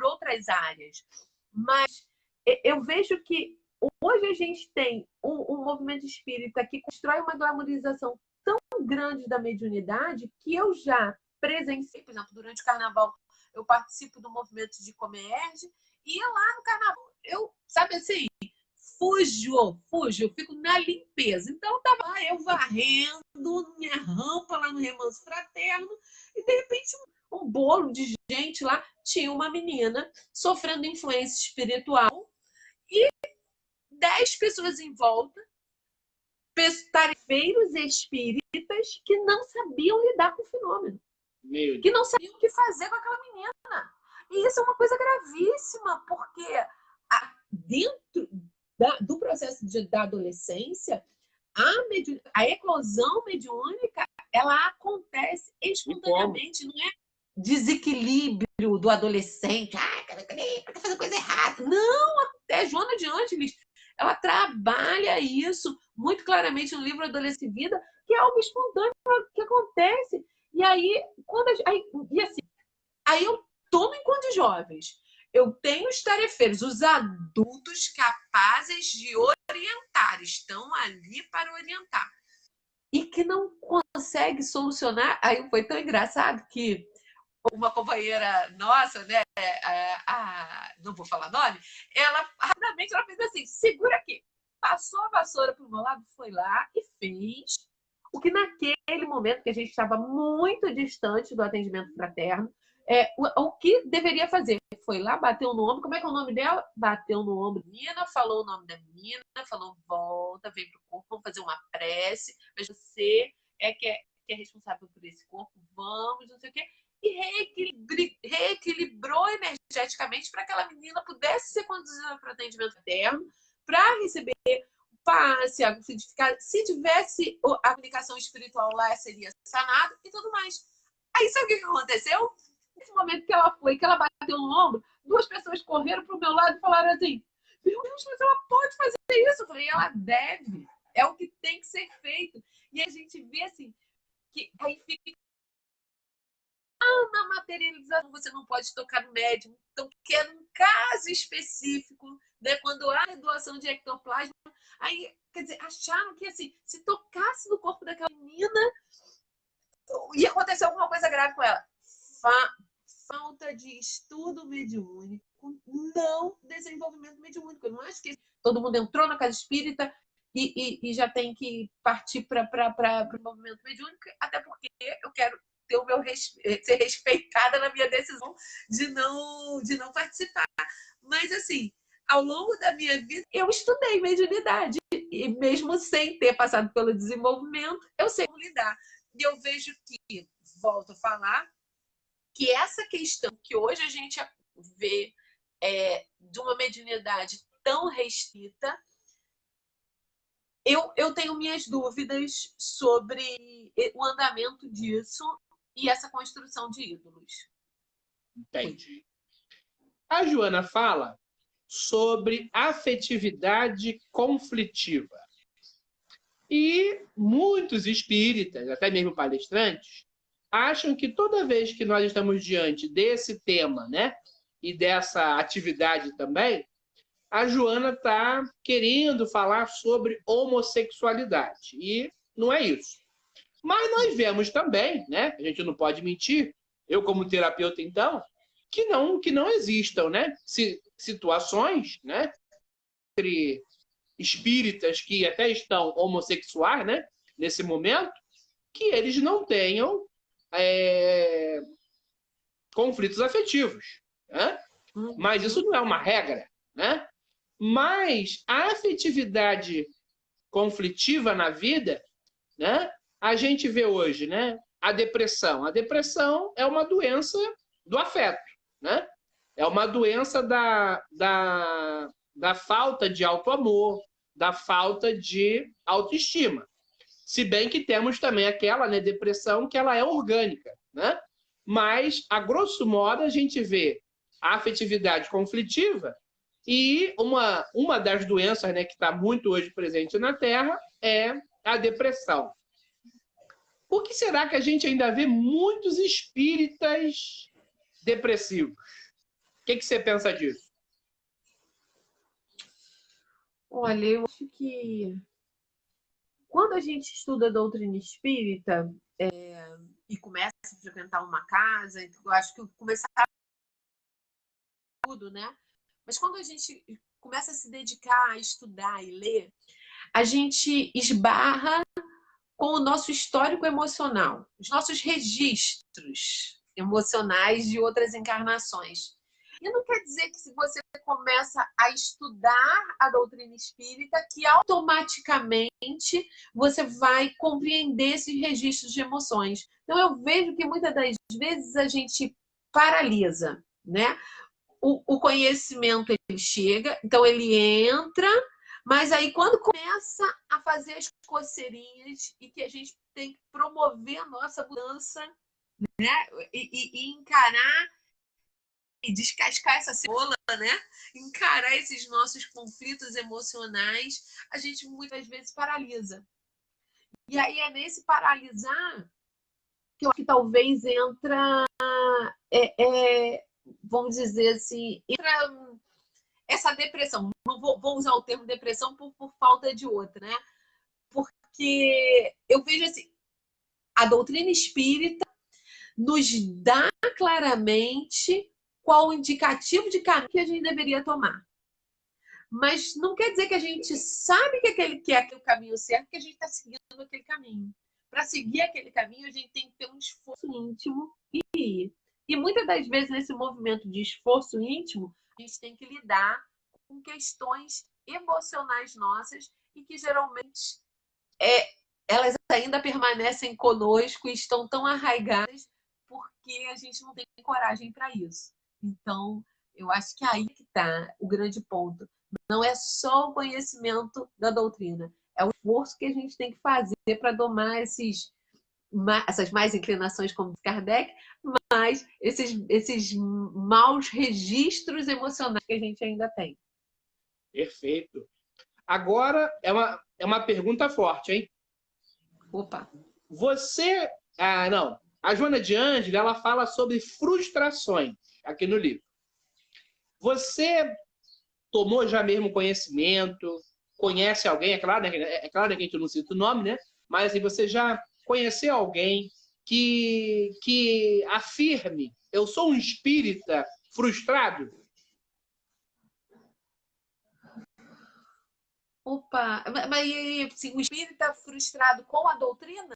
outras áreas. Mas eu vejo que hoje a gente tem um movimento espírita que constrói uma glamorização tão grande da mediunidade que eu já presenciei, por exemplo, durante o carnaval, eu participo do movimento de Comerge, e lá no carnaval, eu, sabe assim, fujo, eu fico na limpeza. Então, tava lá eu varrendo minha rampa lá no Remanso Fraterno, e de repente um bolo de gente lá, tinha uma menina sofrendo influência espiritual, e 10 pessoas em volta, tarefeiros espíritas que não sabiam lidar com o fenômeno. Que não sabiam o que fazer com aquela menina. E isso é uma coisa gravíssima, porque dentro do processo da adolescência, a eclosão mediúnica, ela acontece espontaneamente, não é desequilíbrio do adolescente. Tá fazendo coisa errada. Não, até Joana de Ângeles, ela trabalha isso muito claramente no livro Adolescência e Vida, que é algo espontâneo que acontece. E aí, aí eu tomo enquanto jovens. Eu tenho os tarefeiros, os adultos capazes de orientar, estão ali para orientar. E que não consegue solucionar. Aí foi tão engraçado que uma companheira nossa, né, não vou falar nome, ela rapidamente fez assim, segura aqui. Passou a vassoura para o meu lado, foi lá e fez o que naquele momento, que a gente estava muito distante do atendimento fraterno, o que deveria fazer? Foi lá, bateu no ombro. Como é que é o nome dela? Bateu no ombro da menina, falou o nome da menina, falou, volta, vem pro corpo, vamos fazer uma prece, mas você que é responsável por esse corpo, vamos, não sei o quê. E reequilibrou energeticamente para que aquela menina pudesse ser conduzida para o atendimento fraterno, para receber passe, se tivesse a comunicação espiritual lá, seria sanado e tudo mais. Aí sabe o que aconteceu? Nesse momento que ela foi, que ela bateu no ombro, 2 pessoas correram para o meu lado e falaram assim, meu Deus, mas ela pode fazer isso. Eu falei, ela deve, é o que tem que ser feito. E a gente vê assim, que aí fica na materialização, você não pode tocar no médium. Então, que é um caso específico, né? Quando há doação de ectoplasma, aí, quer dizer, acharam que assim, se tocasse no corpo daquela menina, ia acontecer alguma coisa grave com ela. Falta de estudo mediúnico, não desenvolvimento mediúnico. Eu não acho que todo mundo entrou na casa espírita e já tem que partir para o movimento mediúnico, até porque eu quero ter o meu ser respeitada na minha decisão de não participar. Mas, assim, ao longo da minha vida, eu estudei mediunidade. E mesmo sem ter passado pelo desenvolvimento, eu sei como lidar. E eu vejo que, volto a falar, que essa questão que hoje a gente vê de uma mediunidade tão restrita, eu tenho minhas dúvidas sobre o andamento disso e essa construção de ídolos. Entendi. A Joana fala sobre afetividade conflitiva. E muitos espíritas, até mesmo palestrantes, acham que toda vez que nós estamos diante desse tema, né, e dessa atividade também, a Joana está querendo falar sobre homossexualidade. E não é isso. Mas nós vemos também, né, a gente não pode mentir, eu como terapeuta, então, que não existam, né, situações, né, entre espíritas que até estão homossexuais, né, nesse momento, que eles não tenham conflitos afetivos, né? Mas isso não é uma regra, né? Mas a afetividade conflitiva na vida, né? A gente vê hoje, né? A depressão. A depressão é uma doença do afeto, né? É uma doença da falta de autoamor, da falta de autoestima. Se bem que temos também aquela, né, depressão que ela é orgânica, né? mas, a grosso modo, a gente vê a afetividade conflitiva e uma das doenças, né, que está muito hoje presente na Terra é a depressão. Por que será que a gente ainda vê muitos espíritas depressivos? O que você pensa disso? Olha, eu acho que quando a gente estuda a doutrina espírita e começa a frequentar uma casa, eu acho que começar tudo, né? Mas quando a gente começa a se dedicar a estudar e ler, a gente esbarra com o nosso histórico emocional, os nossos registros emocionais de outras encarnações. E não quer dizer que se você começa a estudar a doutrina espírita, que automaticamente você vai compreender esses registros de emoções. Então eu vejo que muitas das vezes a gente paralisa, né? O conhecimento ele chega, então ele entra, mas aí quando começa a fazer as coceirinhas e que a gente tem que promover a nossa mudança, né? E encarar e descascar essa cebola, né? Encarar esses nossos conflitos emocionais, a gente muitas vezes paralisa. E aí é nesse paralisar que eu acho que talvez entra, vamos dizer assim, entra essa depressão. Não vou usar o termo depressão por falta de outra, né? Porque eu vejo assim, a doutrina espírita nos dá claramente qual o indicativo de caminho que a gente deveria tomar. Mas não quer dizer que a gente sabe que é aquele caminho certo, que a gente está seguindo aquele caminho. Para seguir aquele caminho, a gente tem que ter um esforço íntimo e ir. E muitas das vezes, nesse movimento de esforço íntimo, a gente tem que lidar com questões emocionais nossas e que geralmente elas ainda permanecem conosco e estão tão arraigadas porque a gente não tem coragem para isso. Então, eu acho que aí que está o grande ponto. Não é só o conhecimento da doutrina, é o esforço que a gente tem que fazer para domar essas mais inclinações, como Kardec, mas esses maus registros emocionais que a gente ainda tem. Perfeito. Agora é uma pergunta forte, hein? Opa! Você... não. A Joana de Ângela, ela fala sobre frustrações aqui no livro. Você tomou já mesmo conhecimento, conhece alguém, é claro, né, que a gente não cita o nome, né? Mas assim, você já conheceu alguém que afirme: eu sou um espírita frustrado? Opa! Mas assim, o espírita frustrado com a doutrina?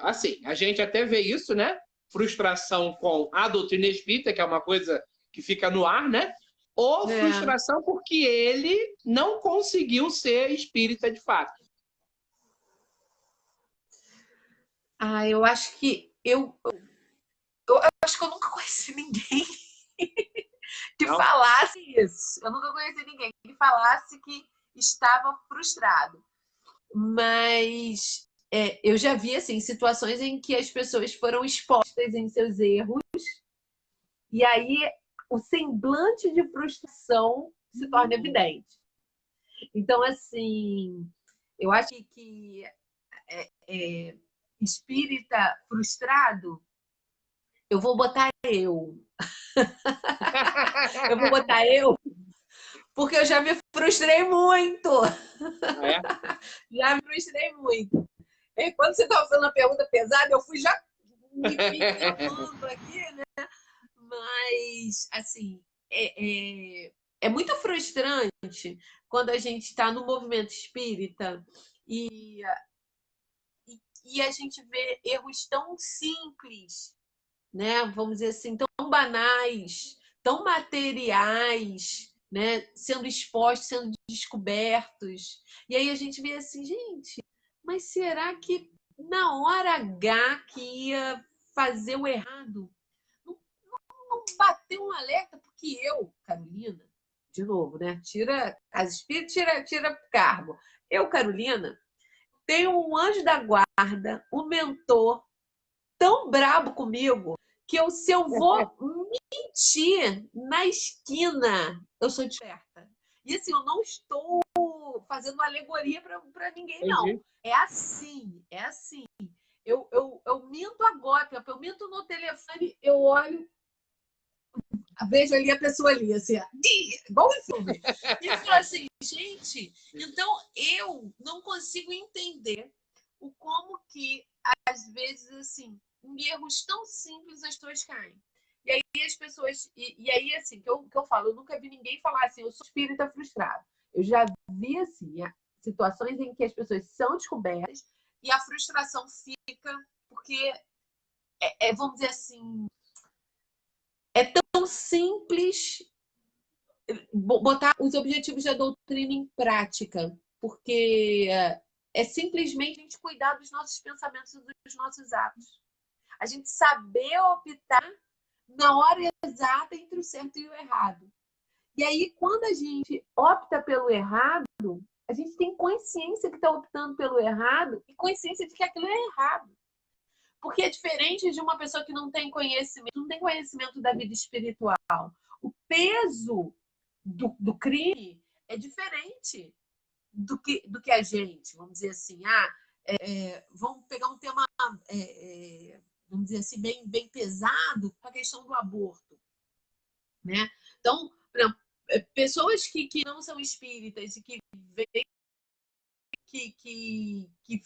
Assim, a gente até vê isso, né? Frustração com a doutrina espírita, que é uma coisa que fica no ar, né? Ou frustração porque ele não conseguiu ser espírita de fato. Eu acho que eu acho que eu nunca conheci ninguém que Não? falasse isso. Eu nunca conheci ninguém que falasse que estava frustrado. Mas eu já vi assim, situações em que as pessoas foram expostas em seus erros e aí o semblante de frustração se torna evidente. Então, assim, eu acho que espírita frustrado, eu vou botar eu. Eu vou botar eu, porque eu já me frustrei muito. Já me frustrei muito. Quando você estava fazendo uma pergunta pesada, eu fui já me filmando aqui, né? Mas, assim, é muito frustrante quando a gente está no movimento espírita e a gente vê erros tão simples, né? Vamos dizer assim, tão banais, tão materiais, né? Sendo expostos, sendo descobertos. E aí a gente vê assim, gente, mas será que na hora H que ia fazer o errado, não bateu um alerta? Porque eu, Carolina, de novo, né? Tira as espíritas, tira cargo. Eu, Carolina, tenho um anjo da guarda, um mentor tão brabo comigo que se eu vou mentir na esquina, eu sou desperta. E assim, eu não estou fazendo alegoria para ninguém, não. É assim, é assim. Eu minto agora, eu minto no telefone, eu olho, vejo ali a pessoa ali, assim, igual o filme. E falo assim, gente, então eu não consigo entender o como que, às vezes, assim, em erros tão simples as pessoas caem. E aí as pessoas. E aí, assim, que eu falo, eu nunca vi ninguém falar assim, eu sou espírita frustrado. Eu já vi, assim, situações em que as pessoas são descobertas e a frustração fica, porque, vamos dizer assim, é tão simples botar os objetivos da doutrina em prática, porque é simplesmente a gente cuidar dos nossos pensamentos e dos nossos atos. A gente saber optar na hora exata entre o certo e o errado. E aí, quando a gente opta pelo errado, a gente tem consciência que está optando pelo errado e consciência de que aquilo é errado. Porque é diferente de uma pessoa que não tem conhecimento da vida espiritual. O peso do crime é diferente do que a gente. Vamos dizer assim, vamos pegar um tema, vamos dizer assim, bem pesado, a questão do aborto. Né? Então, por exemplo, pessoas que não são espíritas e que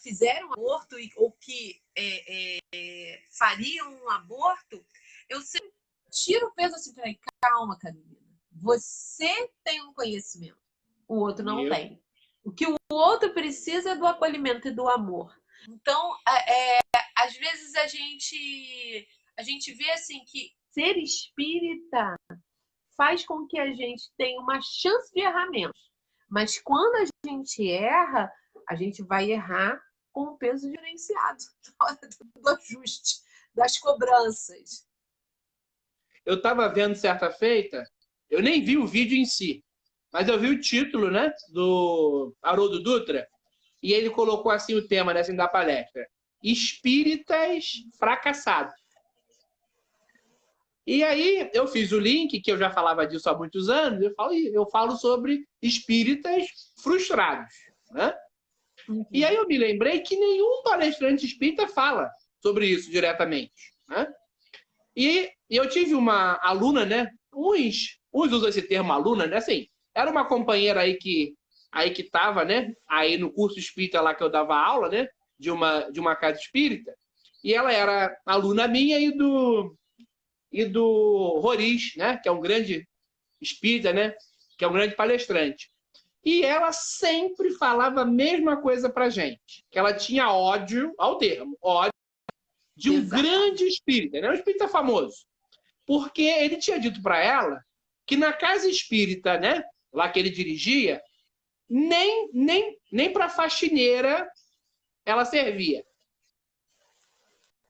fizeram aborto ou que fariam um aborto, eu sempre tiro o peso assim, peraí, calma, Carolina. Você tem um conhecimento, o outro não tem. O que o outro precisa é do acolhimento e do amor. Então, às vezes a gente vê assim que ser espírita faz com que a gente tenha uma chance de errar menos. Mas quando a gente erra, a gente vai errar com o peso diferenciado do ajuste, das cobranças. Eu estava vendo certa feita, eu nem vi o vídeo em si, mas eu vi o título, né, do Haroldo Dutra, e ele colocou assim o tema, né, assim, da palestra: Espíritas Fracassados. E aí eu fiz o link, que eu já falava disso há muitos anos, eu falo sobre espíritas frustrados, né? Uhum. E aí eu me lembrei que nenhum palestrante espírita fala sobre isso diretamente, né? E eu tive uma aluna, né? Uns usam esse termo aluna, né? Assim, era uma companheira aí que estava, né? Aí no curso espírita lá que eu dava aula, né? De uma casa espírita. E ela era aluna minha e do Roriz, né? Que é um grande espírita, né? Que é um grande palestrante. E ela sempre falava a mesma coisa pra gente. Que ela tinha ódio, ao termo, ódio de um grande espírita, né? Um espírita famoso. Porque ele tinha dito para ela que na casa espírita, né? Lá que ele dirigia, nem para faxineira ela servia.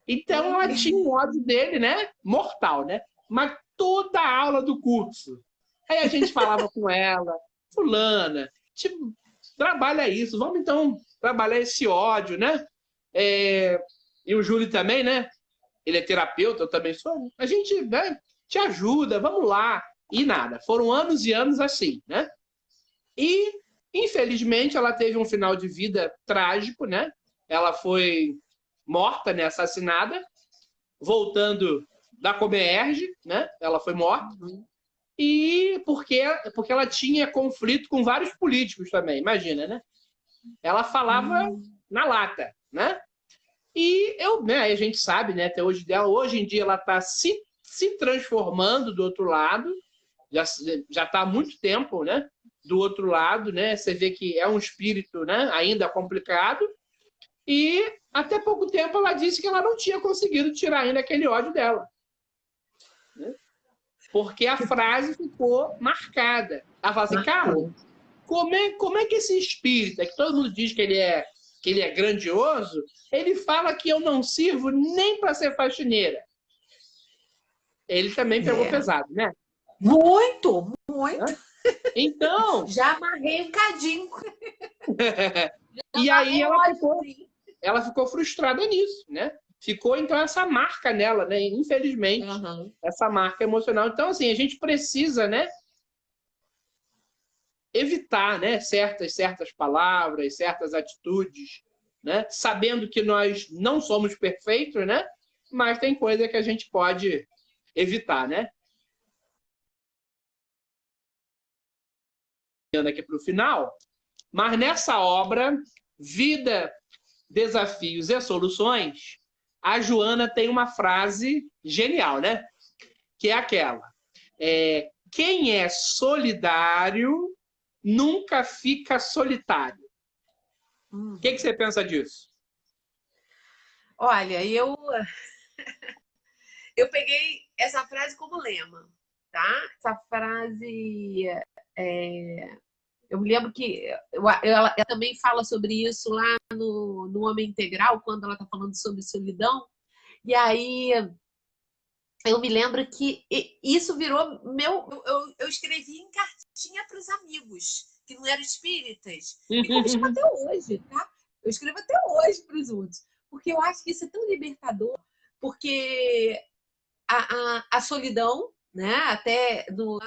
Então ela tinha um ódio dele, né? Mortal, né? Mas toda a aula do curso. Aí a gente falava com ela, fulana, tipo, trabalha isso, vamos então trabalhar esse ódio, né? E o Júlio também, né? Ele é terapeuta, eu também sou. A gente, né, te ajuda, vamos lá. E nada. Foram anos e anos assim, né? E, infelizmente, ela teve um final de vida trágico, né? Ela foi morta, né? Assassinada, voltando da Comerge, né? Ela foi morta. E porque ela tinha conflito com vários políticos também, imagina, né? Ela falava na lata, né? E né, a gente sabe, né? Até hoje em dia ela está se transformando do outro lado, já está há muito tempo, né? Do outro lado, né? Você vê que é um espírito, né? Ainda complicado. E até pouco tempo ela disse que ela não tinha conseguido tirar ainda aquele ódio dela, né? Porque a frase ficou marcada. Ela fala assim, Carlos, como é que esse espírito, que todo mundo diz que ele é grandioso, ele fala que eu não sirvo nem para ser faxineira. Ele também pegou pesado, né? Muito, muito. Então... Já amarrei um cadinho. E aí ela ficou frustrada nisso, né? ficou então essa marca nela, né? Infelizmente, Aham. essa marca emocional. Então, assim, a gente precisa, né, evitar, né, certas palavras, certas atitudes, né, sabendo que nós não somos perfeitos, né, mas tem coisa que a gente pode evitar, né? Aqui para o final, mas nessa obra, Vida, Desafios e Soluções, a Joana tem uma frase genial, né? Que é aquela: quem é solidário nunca fica solitário. O que você pensa disso? Olha, eu peguei essa frase como lema, tá? Essa frase, eu me lembro que ela também fala sobre isso lá no Homem Integral, quando ela está falando sobre solidão. E aí eu me lembro que isso virou meu. Eu escrevi em cartinha para os amigos, que não eram espíritas. E como escrevo até hoje, tá? Eu escrevo até hoje para os outros. Porque eu acho que isso é tão libertador, porque a solidão, né? Até no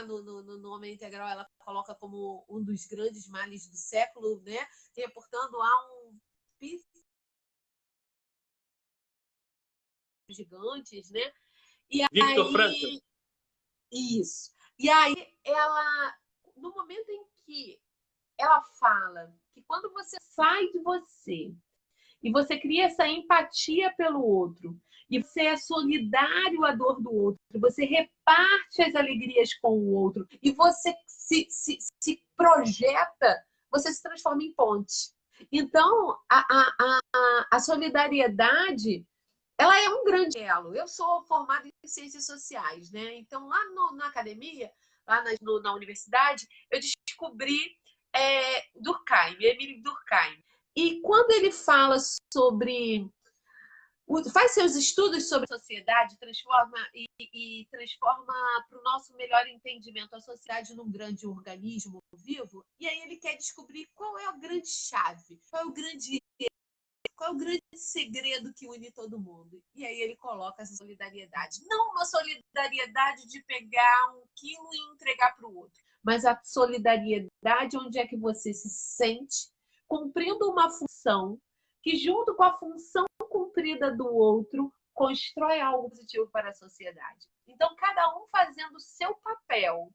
Homem Integral ela coloca como um dos grandes males do século, né? Reportando a um gigantes, né? E Victor Frankl. aí, isso. E aí ela, no momento em que ela fala que quando você sai de você e você cria essa empatia pelo outro, e você é solidário à dor do outro, você reparte as alegrias com o outro, e você se projeta, você se transforma em ponte. Então, a solidariedade, ela é um grande elo. Eu sou formada em ciências sociais, né? Então, lá na academia, lá na universidade, eu descobri Durkheim, Emile Durkheim. E quando ele fala sobre faz seus estudos sobre a sociedade, transforma e transforma para o nosso melhor entendimento a sociedade num grande organismo vivo, e aí ele quer descobrir qual é a grande chave, qual é o grande segredo que une todo mundo. E aí ele coloca essa solidariedade. Não uma solidariedade de pegar 1 quilo e entregar para o outro, mas a solidariedade onde é que você se sente cumprindo uma função que, junto com a função cumprida do outro, constrói algo positivo para a sociedade. Então, cada um fazendo o seu papel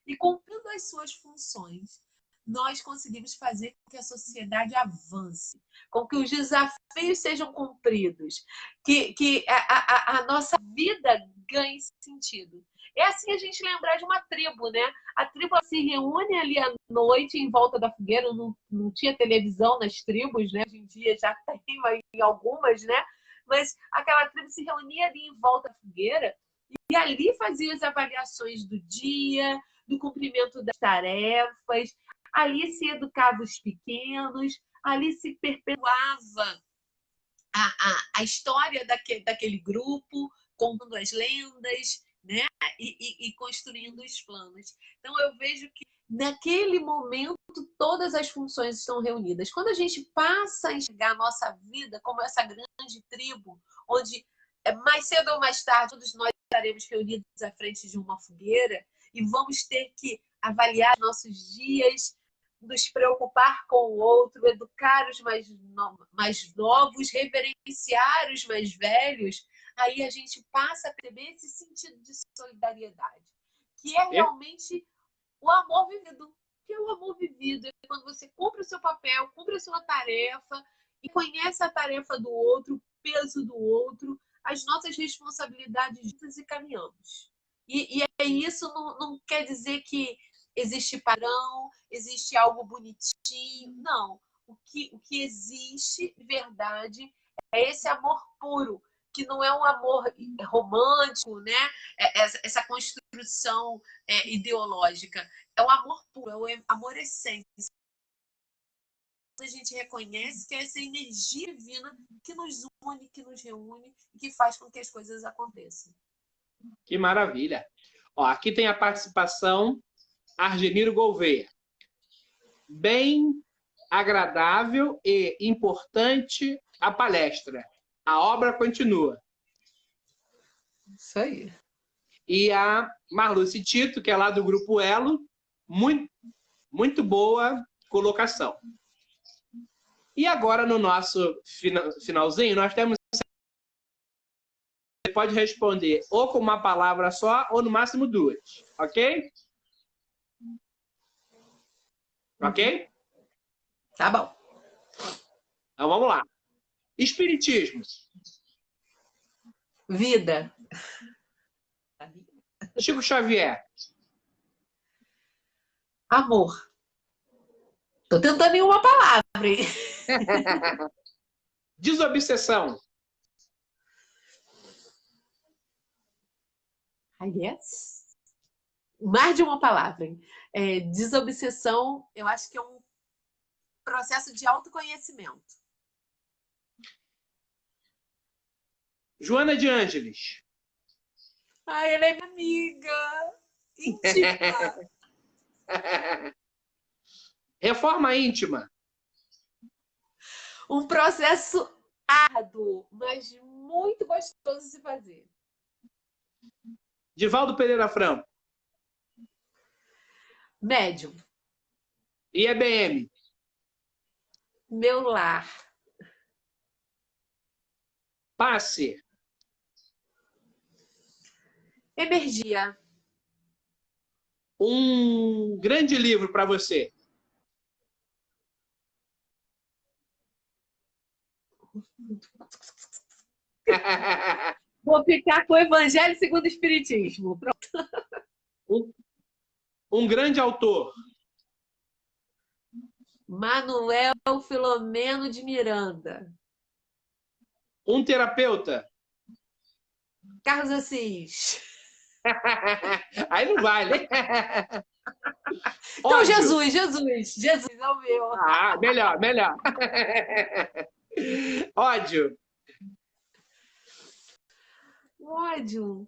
e cumprindo as suas funções, nós conseguimos fazer com que a sociedade avance, com que os desafios sejam cumpridos, que a nossa vida ganhe sentido. É assim a gente lembrar de uma tribo, né? A tribo se reúne ali à noite em volta da fogueira, não tinha televisão nas tribos, né? Hoje em dia já tem em algumas, né? Mas aquela tribo se reunia ali em volta da fogueira e ali fazia as avaliações do dia, do cumprimento das tarefas, ali se educava os pequenos, ali se perpetuava a história daquele grupo, contando as lendas, né? E construindo os planos. Então eu vejo que naquele momento todas as funções estão reunidas. Quando a gente passa a enxergar a nossa vida como essa grande tribo, onde mais cedo ou mais tarde todos nós estaremos reunidos à frente de uma fogueira e vamos ter que avaliar nossos dias, nos preocupar com o outro, educar os mais novos, reverenciar os mais velhos, aí a gente passa a perceber esse sentido de solidariedade, que é realmente o amor vivido. Que é o amor vivido? É quando você cumpre o seu papel, cumpre a sua tarefa e conhece a tarefa do outro, o peso do outro, as nossas responsabilidades juntas e caminhamos. E isso não quer dizer que existe padrão, existe algo bonitinho. Não. O que existe, de verdade, é esse amor puro, que não é um amor romântico, né? Essa construção ideológica. É o amor puro, é o amor essência. A gente reconhece que é essa energia divina que nos une, que nos reúne e que faz com que as coisas aconteçam. Que maravilha! Ó, aqui tem a participação Argeniro Gouveia. Bem agradável e importante a palestra. A obra continua. Isso aí. E a Marluce Tito, que é lá do Grupo Elo, muito, muito boa colocação. E agora, no nosso finalzinho, nós temos... Você pode responder ou com uma palavra só, ou no máximo duas. Ok? Ok? Tá bom. Então, vamos lá. Espiritismo. Vida. Chico Xavier. Amor. Tô tentando em uma palavra, hein? Desobsessão. Yes. Mais de uma palavra, hein? Desobsessão, eu acho que é um processo de autoconhecimento. Joana de Ângeles. Ela é minha amiga. Íntima. Reforma íntima. Um processo árduo, mas muito gostoso de se fazer. Divaldo Pereira Franco. Médium. IEBM. Meu lar. Passe. Energia. Um grande livro para você. Vou ficar com o Evangelho segundo o Espiritismo. Pronto. Um grande autor. Manuel Filomeno de Miranda. Um terapeuta. Carlos Assis. Aí não vale. Então, Ódio. Jesus é o meu. Ah, melhor. Ódio. Ódio.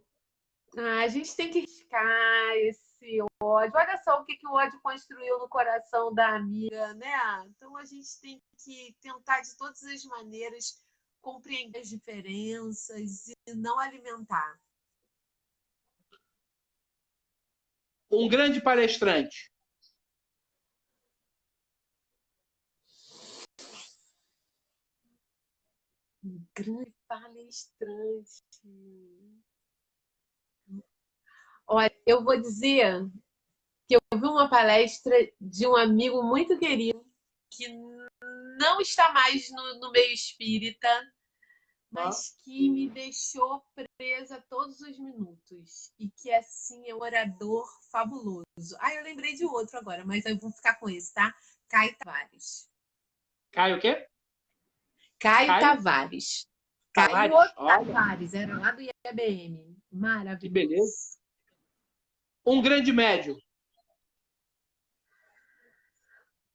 A gente tem que riscar esse ódio. Olha só o que o ódio construiu no coração da amiga, né? Então a gente tem que tentar de todas as maneiras compreender as diferenças e não alimentar. Um grande palestrante. Um grande palestrante. Olha, eu vou dizer que eu vi uma palestra de um amigo muito querido que não está mais no meio espírita, mas que me deixou presa todos os minutos. E que, assim, é um orador fabuloso. Eu lembrei de outro agora, mas eu vou ficar com esse, tá? Caio Tavares. Caio o quê? Caio Tavares. Caio Tavares, era lá do IABM. Maravilhoso. Que beleza. Um grande médium.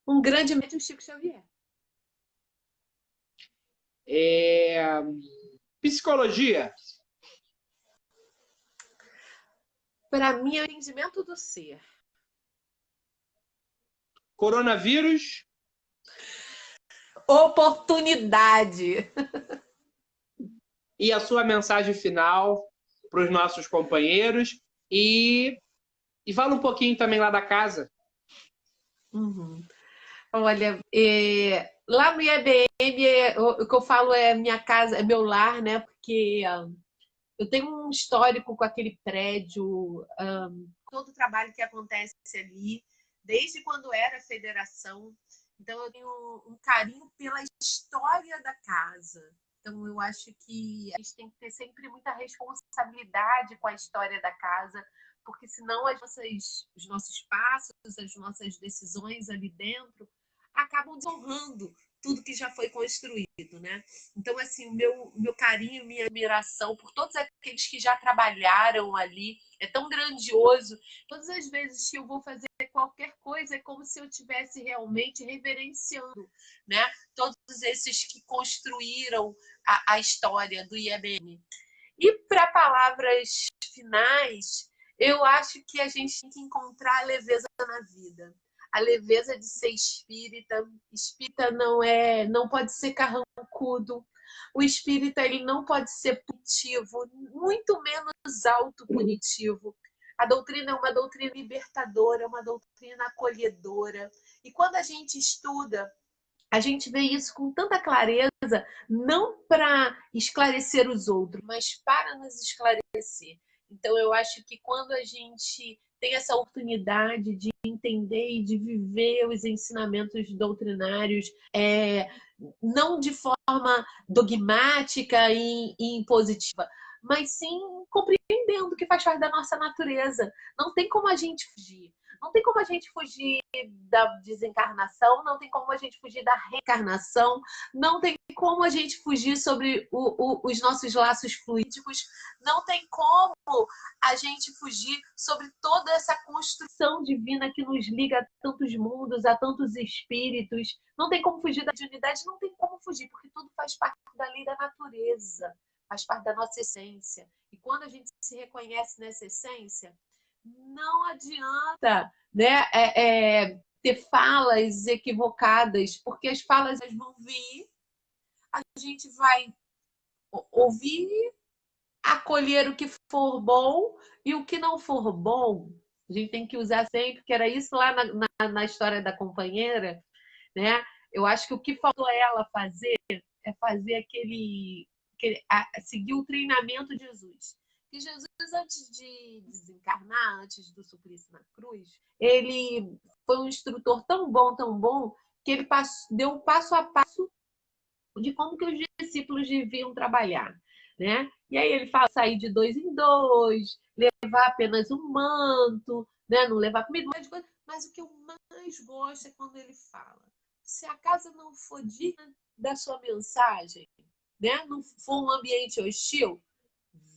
Um grande médium, Chico Xavier. Psicologia. Para mim, é o entendimento do ser. Coronavírus. Oportunidade. E a sua mensagem final para os nossos companheiros. E fala um pouquinho também lá da casa. Uhum. Olha, lá no IABM, o que eu falo é minha casa, é meu lar, né? Porque eu tenho um histórico com aquele prédio, todo o trabalho que acontece ali, desde quando era federação. Então, eu tenho um carinho pela história da casa. Então, eu acho que a gente tem que ter sempre muita responsabilidade com a história da casa, porque senão os nossos passos, as nossas decisões ali dentro acabam desonrando tudo que já foi construído, né? Então, assim, o meu carinho, minha admiração por todos aqueles que já trabalharam ali é tão grandioso. Todas as vezes que eu vou fazer qualquer coisa, é como se eu estivesse realmente reverenciando, né? Todos esses que construíram a história do IABM. E para palavras finais, eu acho que a gente tem que encontrar a leveza na vida. A leveza de ser espírita. Espírita não pode ser carrancudo, O espírita ele não pode ser punitivo, muito menos autopunitivo. A doutrina é uma doutrina libertadora, é uma doutrina acolhedora. E quando a gente estuda, a gente vê isso com tanta clareza, não para esclarecer os outros, mas para nos esclarecer. Então, eu acho que quando a gente tem essa oportunidade de entender e de viver os ensinamentos doutrinários, não de forma dogmática e impositiva, mas sim compreendendo que faz parte da nossa natureza. Não tem como a gente fugir. Não tem como a gente fugir da desencarnação, não tem como a gente fugir da reencarnação, não tem como a gente fugir sobre os nossos laços fluídicos, não tem como a gente fugir sobre toda essa construção divina que nos liga a tantos mundos, a tantos espíritos. Não tem como fugir da unidade, não tem como fugir, porque tudo faz parte da lei da natureza, faz parte da nossa essência. E quando a gente se reconhece nessa essência, não adianta, né, ter falas equivocadas, porque as falas vão vir, a gente vai ouvir, acolher o que for bom, e o que não for bom, a gente tem que usar sempre, que era isso lá na história da companheira, né? Eu acho que o que faltou ela fazer é fazer seguir o treinamento de Jesus. Que Jesus, antes de desencarnar, antes do suplício na cruz, ele foi um instrutor tão bom, que ele deu um passo a passo de como que os discípulos deviam trabalhar, né? E aí ele fala sair de 2 em 2, levar apenas um manto, né? Não levar comida, mas o que eu mais gosto é quando ele fala: se a casa não for digna da sua mensagem, né? Não for um ambiente hostil,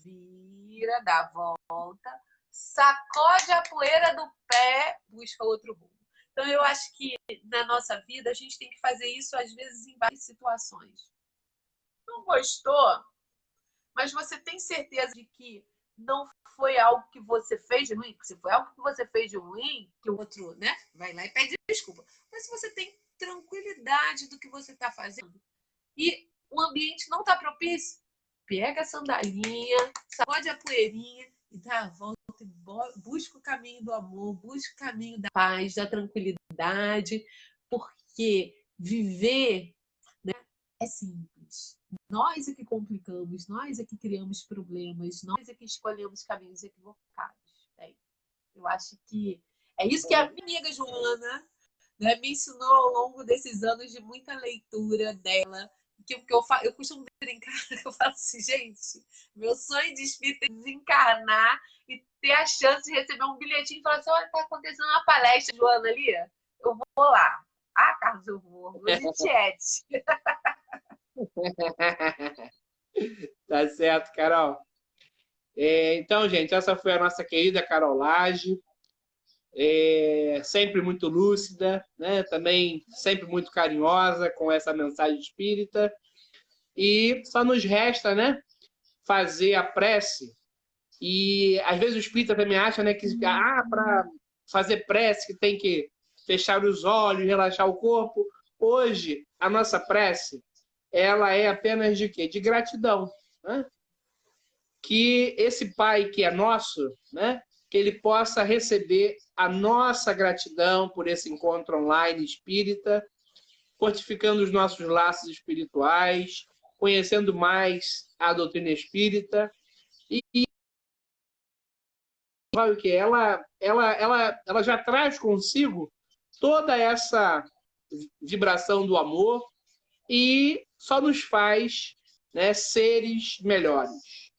vira, dá a volta, sacode a poeira do pé, busca outro rumo. Então, eu acho que na nossa vida a gente tem que fazer isso, às vezes, em várias situações. Não gostou? Mas você tem certeza de que não foi algo que você fez de ruim? Se foi algo que você fez de ruim, que o outro, né, vai lá e pede desculpa. Mas se você tem tranquilidade do que você está fazendo e o ambiente não está propício, pega a sandalinha, sacode a poeirinha e dá a volta e busca o caminho do amor, busca o caminho da paz, da tranquilidade, porque viver, né, é simples. Nós é que complicamos, nós é que criamos problemas, nós é que escolhemos caminhos equivocados. Eu acho que é isso que a minha amiga Joana, né, me ensinou ao longo desses anos de muita leitura dela. Eu costumo brincar, eu falo assim, gente, meu sonho de espírito é desencarnar e ter a chance de receber um bilhetinho e falar assim: olha, tá acontecendo uma palestra, Joana, ali, eu vou lá. Ah, Carlos, eu vou de tiete. Tá certo, Carol. Então, gente, essa foi a nossa querida Carol Lage, sempre muito lúcida, né? Também sempre muito carinhosa com essa mensagem espírita. E só nos resta, né, fazer a prece. E às vezes o espírita também acha, né, que para fazer prece que tem que fechar os olhos, relaxar o corpo. Hoje, a nossa prece, ela é apenas de quê? De gratidão, né? Que esse Pai que é nosso, né, que ele possa receber a nossa gratidão por esse encontro online espírita, fortificando os nossos laços espirituais, conhecendo mais a doutrina espírita e o que ela já traz consigo toda essa vibração do amor e só nos faz, né, seres melhores.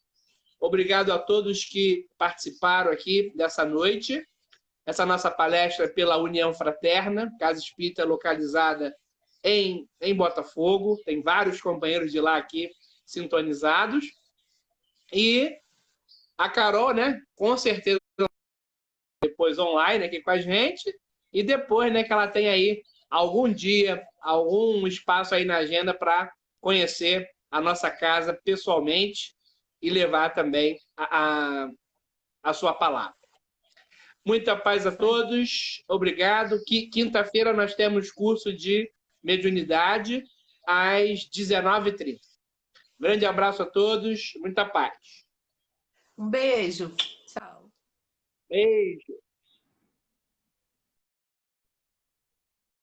Obrigado a todos que participaram aqui dessa noite. Essa nossa palestra é pela União Fraterna, Casa Espírita localizada em Botafogo. Tem vários companheiros de lá aqui sintonizados. E a Carol, né, com certeza, depois online aqui com a gente. E depois, né, que ela tem aí algum dia, algum espaço aí na agenda para conhecer a nossa casa pessoalmente e levar também a sua palavra. Muita paz a todos. Obrigado. Quinta-feira nós temos curso de mediunidade às 19h30. Grande abraço a todos, muita paz. Um beijo. Tchau. Beijo.